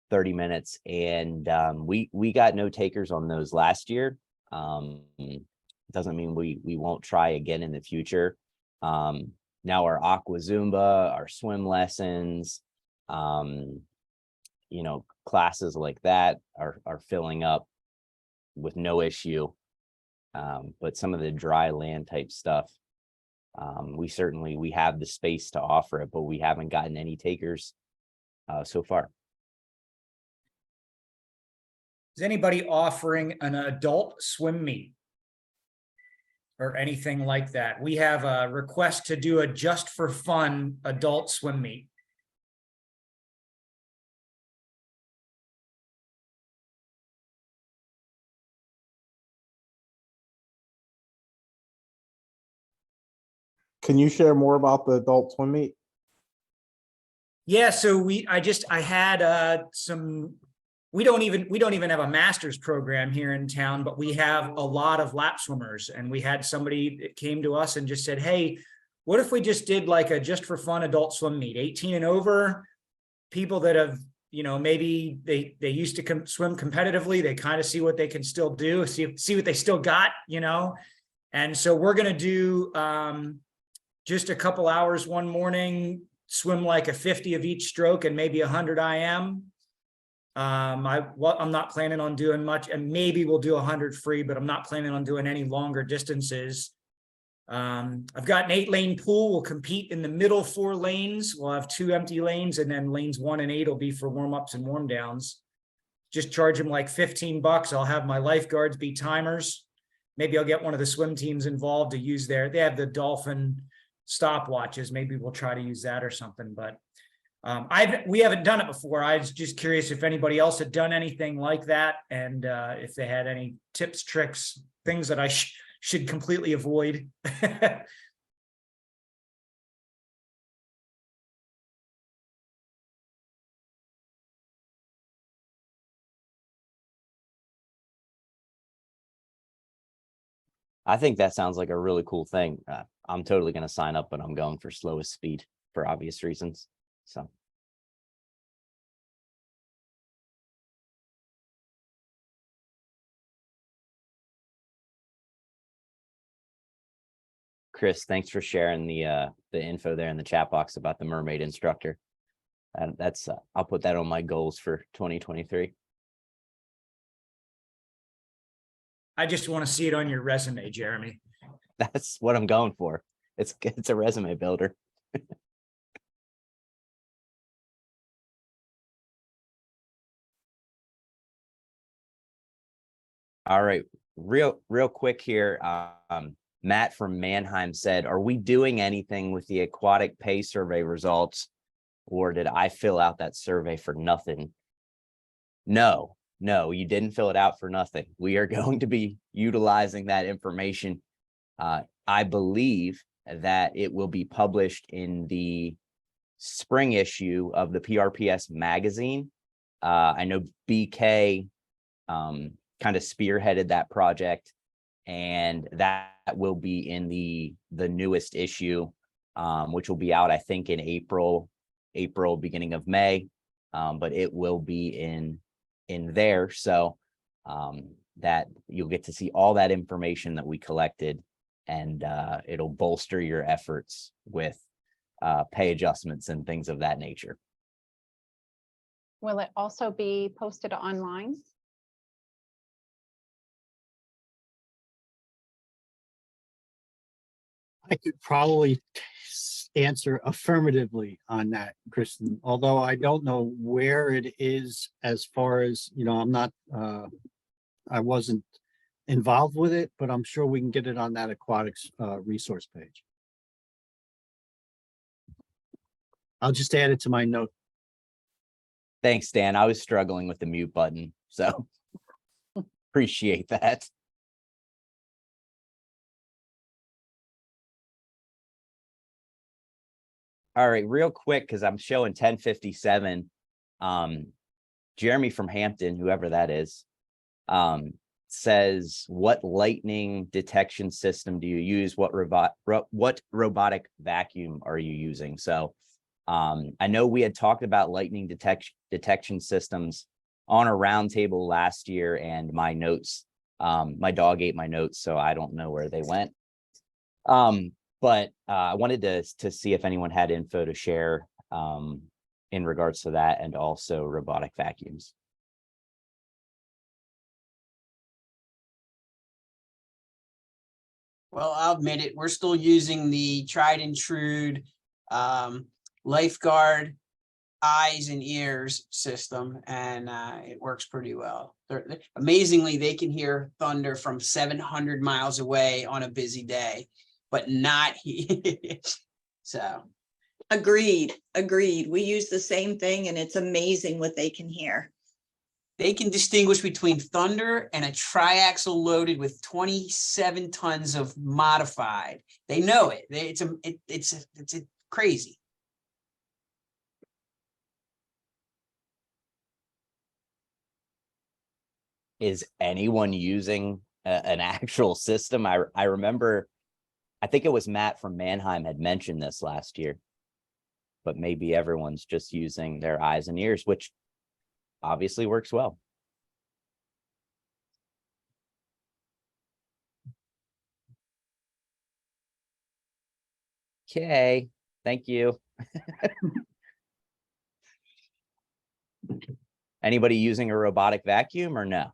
30 minutes. And we got no takers on those last year. Doesn't mean we won't try again in the future. Now our aqua Zumba, our swim lessons, classes like that are filling up with no issue. But some of the dry land type stuff, we have the space to offer it, but we haven't gotten any takers so far. Is anybody offering an adult swim meet or anything like that? We have a request to do a just for fun adult swim meet. Can you share more about the adult swim meet? Yeah, so I had we don't even have a master's program here in town, but we have a lot of lap swimmers, and we had somebody that came to us and just said, hey, what if we just did like a just for fun adult swim meet, 18 and over, people that have, maybe they used to swim competitively, they kind of see what they can still do, see what they still got, and so we're going to do just a couple hours one morning, swim like a 50 of each stroke and maybe 100 IM. I'm not planning on doing much, and maybe we'll do 100 free, but I'm not planning on doing any longer distances. I've got an 8-lane pool. We'll compete in the middle 4 lanes. We'll have 2 empty lanes, and then lanes 1 and 8 will be for warm-ups and warm-downs. Just charge them like $15. I'll have my lifeguards be timers. Maybe I'll get one of the swim teams involved to use they have the dolphin stopwatches. Maybe we'll try to use that or something, but we haven't done it before. I was just curious if anybody else had done anything like that, and if they had any tips, tricks, things that I should completely avoid. I think that sounds like a really cool thing. I'm totally going to sign up, but I'm going for slowest speed for obvious reasons. So. Chris, thanks for sharing the info there in the chat box about the mermaid instructor. That's I'll put that on my goals for 2023. I just want to see it on your resume, Jeremy. That's what I'm going for. It's a resume builder. All right, real quick here. Matt from Mannheim said, "Are we doing anything with the aquatic pay survey results, or did I fill out that survey for nothing?" No, you didn't fill it out for nothing. We are going to be utilizing that information. I believe that it will be published in the spring issue of the PRPS magazine. I know BK kind of spearheaded that project, and that will be in the newest issue, which will be out, I think, in April, beginning of May. But it will be in there, so that you'll get to see all that information that we collected, and it'll bolster your efforts with pay adjustments and things of that nature. Will it also be posted online? I could probably answer affirmatively on that, Kristen, although I don't know where it is as far as, I'm not, I wasn't involved with it, but I'm sure we can get it on that aquatics resource page. I'll just add it to my note. Thanks, Dan. I was struggling with the mute button, so appreciate that. All right, real quick, because I'm showing 10:57. Jeremy from Hampton, whoever that is, says, "What lightning detection system do you use? What robotic vacuum are you using?" So I know we had talked about lightning detection systems on a roundtable last year, and my notes, my dog ate my notes, so I don't know where they went. But I wanted to see if anyone had info to share in regards to that, and also robotic vacuums. Well, I'll admit it, we're still using the tried and true lifeguard eyes and ears system, and it works pretty well. Amazingly, they can hear thunder from 700 miles away on a busy day, but not here. So Agreed. We use the same thing and it's amazing what they can hear. they can distinguish between thunder and a triaxle loaded with 27 tons of modified. They know it. It's crazy. Is anyone using an actual system? I remember, I think it was Matt from Mannheim had mentioned this last year, but maybe everyone's just using their eyes and ears, which obviously works well. Okay, thank you. Anybody using a robotic vacuum or no?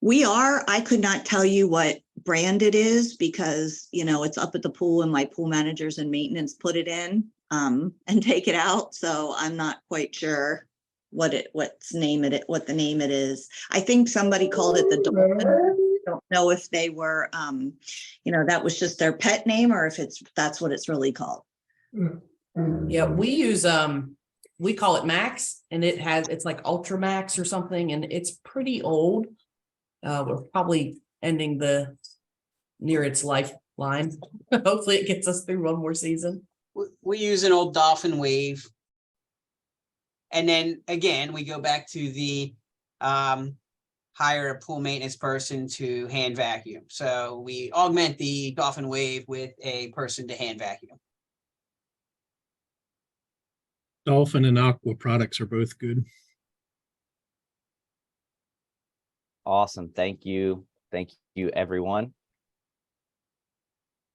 We are. I could not tell you what brand it is because, it's up at the pool and my pool managers and maintenance put it in and take it out. So I'm not quite sure what the name it is. I think somebody called it the Dolphin. I don't know if they were, that was just their pet name or if that's what it's really called. Yeah, we use, we call it Max, and it's like Ultra Max or something, and it's pretty old. We're probably ending near its lifeline. Hopefully it gets us through one more season. We use an old Dolphin Wave. And then again, we go back to the hire a pool maintenance person to hand vacuum. So we augment the Dolphin Wave with a person to hand vacuum. Dolphin and Aqua products are both good. Awesome. Thank you. Thank you, everyone.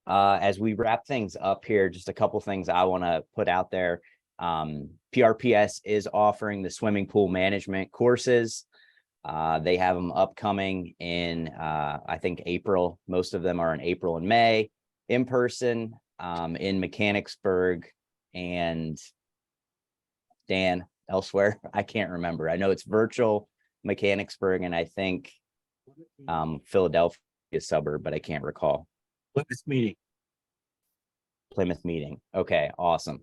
As we wrap things up here, just a couple things I want to put out there. PRPS is offering the swimming pool management courses. They have them upcoming in, I think, April. Most of them are in April and May, in person, in Mechanicsburg and Dan, elsewhere. I can't remember. I know it's virtual Mechanicsburg and I think Philadelphia suburb, but I can't recall. Plymouth meeting. Okay, awesome.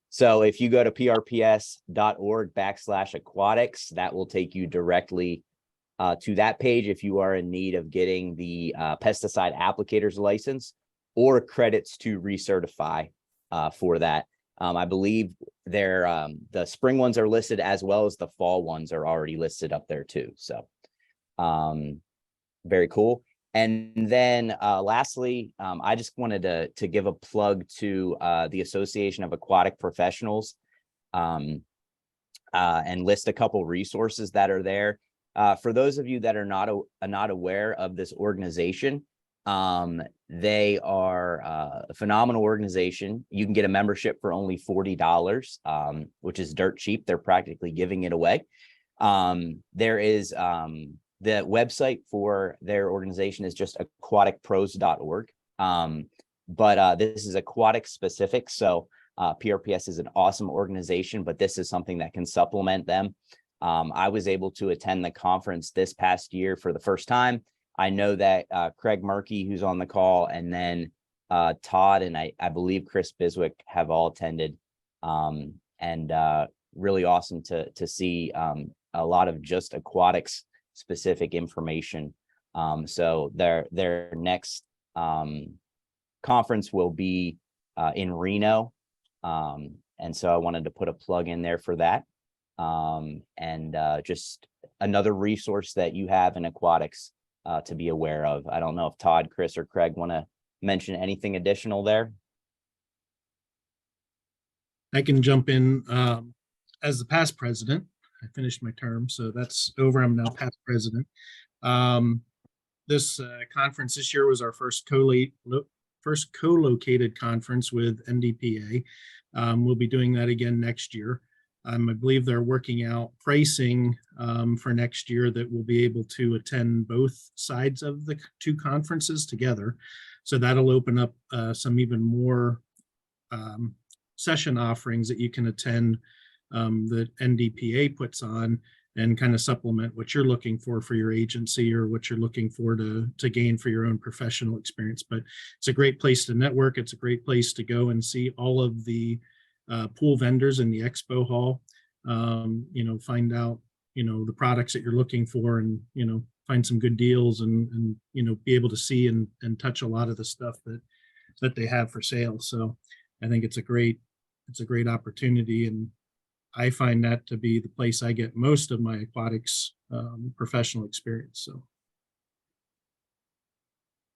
So if you go to prps.org/aquatics, that will take you directly to that page if you are in need of getting the pesticide applicator's license or credits to recertify for that. I believe the spring ones are listed as well as the fall ones are already listed up there too. So very cool. And then lastly, I just wanted to give a plug to the Association of Aquatic Professionals and list a couple resources that are there. For those of you that are not aware of this organization, they are a phenomenal organization. You can get a membership for only $40, which is dirt cheap. They're practically giving it away. There is the website for their organization is just aquaticpros.org. But this is aquatic specific. So PRPS is an awesome organization, but this is something that can supplement them. I was able to attend the conference this past year for the first time. I know that Craig Murky, who's on the call, and then Todd and I believe Chris Biswick have all attended. And really awesome to see a lot of just aquatics specific information. So their next conference will be in Reno. And so I wanted to put a plug in there for that. And just another resource that you have in aquatics to be aware of. I don't know if Todd, Chris, or Craig want to mention anything additional there. I can jump in as the past president. I finished my term, so that's over. I'm now past president. This conference this year was our first co-located conference with NDPA. We'll be doing that again next year. I believe they're working out pricing for next year that we'll be able to attend both sides of the two conferences together. So that'll open up some even more session offerings that you can attend that NDPA puts on and kind of supplement what you're looking for your agency or what you're looking for to gain for your own professional experience. But it's a great place to network. It's a great place to go and see all of the pool vendors in the expo hall, find out, the products that you're looking for and, find some good deals and be able to see and touch a lot of the stuff that they have for sale. So I think it's a great opportunity. And I find that to be the place I get most of my aquatics professional experience. So.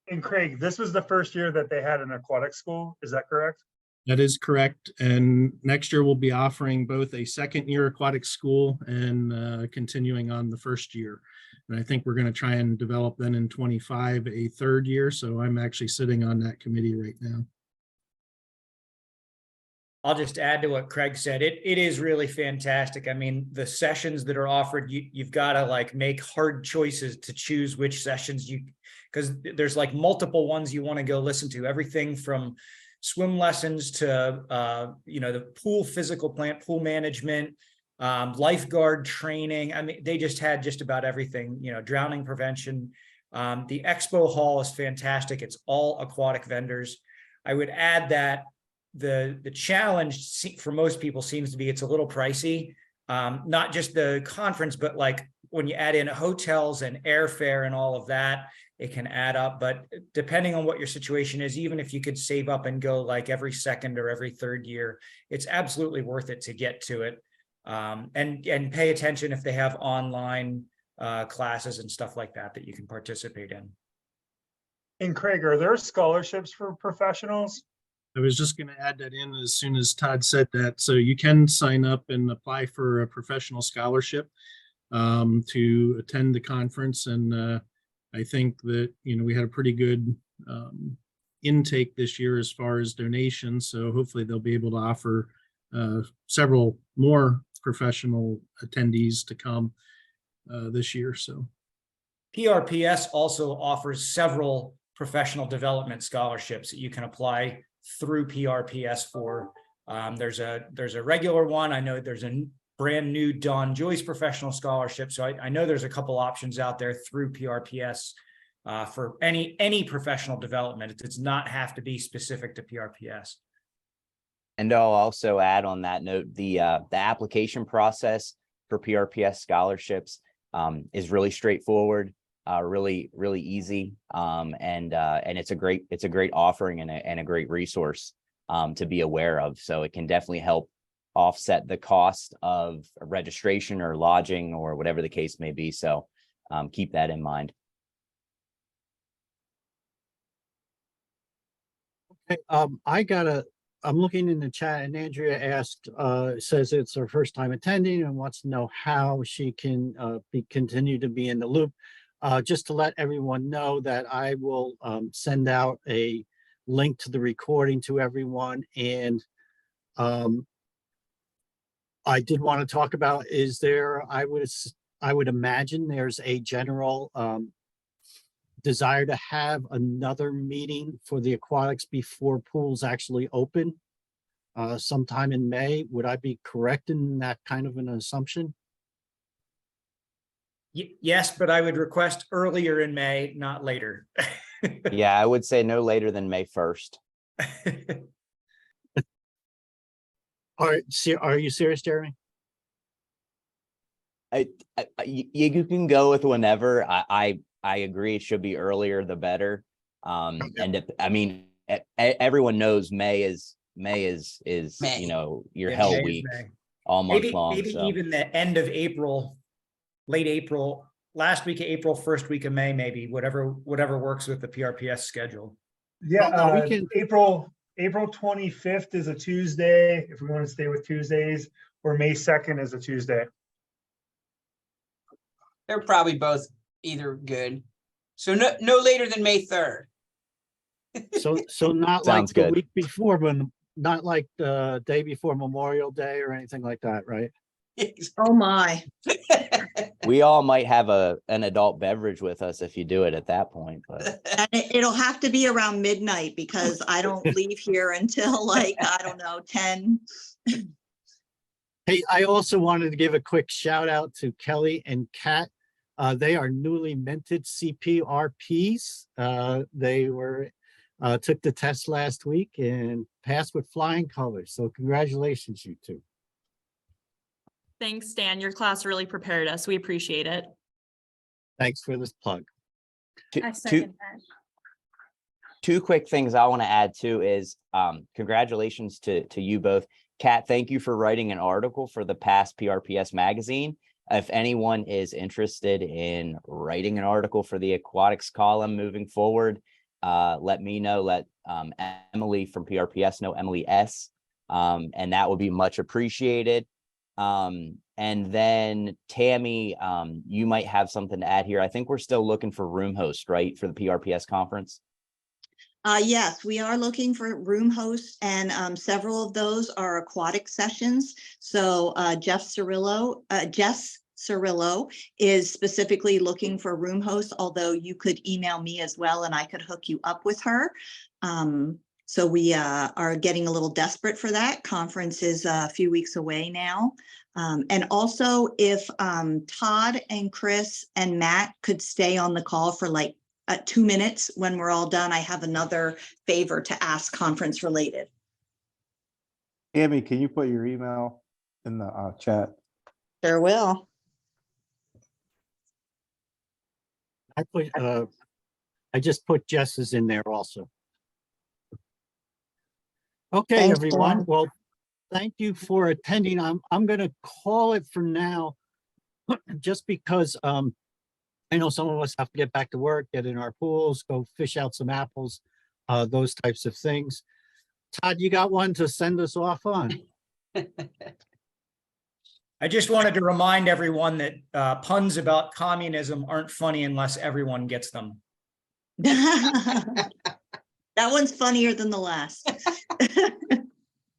And Craig, this was the first year that they had an aquatic school. Is that correct? That is correct. And next year we'll be offering both a second year aquatic school and continuing on the first year. And I think we're going to try and develop then in 25 a third year. So I'm actually sitting on that committee right now. I'll just add to what Craig said. It is really fantastic. I mean, the sessions that are offered, you've got to make hard choices to choose which sessions because there's multiple ones you want to go listen to. Everything from swim lessons to the pool physical plant, pool management, lifeguard training. I mean, they just had just about everything. Drowning prevention. The expo hall is fantastic. It's all aquatic vendors. I would add that the challenge for most people seems to be it's a little pricey. Not just the conference, but when you add in hotels and airfare and all of that, it can add up. But depending on what your situation is, even if you could save up and go like every second or every third year, it's absolutely worth it to get to it. And pay attention if they have online classes and stuff like that that you can participate in. And Craig, are there scholarships for professionals? I was just going to add that in as soon as Todd said that. So you can sign up and apply for a professional scholarship to attend the conference. And I think that, we had a pretty good intake this year as far as donations. So hopefully they'll be able to offer several more professional attendees to come this year. So PRPS also offers several professional development scholarships that you can apply through PRPS for. There's a regular one. I know there's a brand new Don Joyce professional scholarship. So I know there's a couple options out there through PRPS for any professional development. It does not have to be specific to PRPS. And I'll also add on that note, the application process for PRPS scholarships is really straightforward, really easy, and it's a great offering and a great resource to be aware of. So it can definitely help offset the cost of registration or lodging or whatever the case may be. So keep that in mind. Okay, I'm looking in the chat, and Andrea asked, says it's her first time attending and wants to know how she can continue to be in the loop. Just to let everyone know that I will send out a link to the recording to everyone. And I did want to talk about, I would imagine there's a general desire to have another meeting for the aquatics before pools actually open sometime in May. Would I be correct in that kind of an assumption? Yes, but I would request earlier in May, not later. Yeah, I would say no later than May 1st. All right, are you serious, Jeremy? You can go with whenever. I agree. It should be earlier, the better. And I mean, everyone knows May is May. your Yeah, hell May is week May. all month long. Maybe So. even the end of April, late April, last week of April, first week of May, maybe whatever works with the PRPS schedule. Yeah, Well, no, we can. April 25th is a Tuesday, if we want to stay with Tuesdays, or May 2nd is a Tuesday. They're probably both either good. So no later than May 3rd. So not like Sounds the good. week before, but not like the day before Memorial Day or anything like that, right? Oh, my. We all might have an adult beverage with us if you do it at that point, but And it'll have to be around midnight because I don't leave here until like, I don't know, 10. Hey, I also wanted to give a quick shout out to Kelly and Kat. They are newly minted CPRPs. They took the test last week and passed with flying colors. So congratulations, you two. Thanks, Stan. Your class really prepared us. We appreciate it. Thanks for this plug. I second that. two quick things I want to add too is congratulations to you both. Kat, thank you for writing an article for the past PRPS magazine. If anyone is interested in writing an article for the aquatics column moving forward, let me know, let Emily from PRPS know, Emily S. And that would be much appreciated. And then Tammy, you might have something to add here. I think we're still looking for room host, right, for the PRPS conference? Yes, we are looking for room hosts, and several of those are aquatic sessions. So Jess Cirillo is specifically looking for room hosts, although you could email me as well and I could hook you up with her. So we are getting a little desperate for that. Conference is a few weeks away now. And also if Todd and Chris and Matt could stay on the call for like 2 minutes when we're all done, I have another favor to ask conference related. Amy, can you put your email in the chat? Sure will. I just put Jess's in there also. Okay, Thanks, everyone. Dan. Well, thank you for attending. I'm gonna call it for now, just because I know some of us have to get back to work, get in our pools, go fish out some apples, those types of things. Todd, you got one to send us off on? I just wanted to remind everyone that puns about communism aren't funny unless everyone gets them. That one's funnier than the last.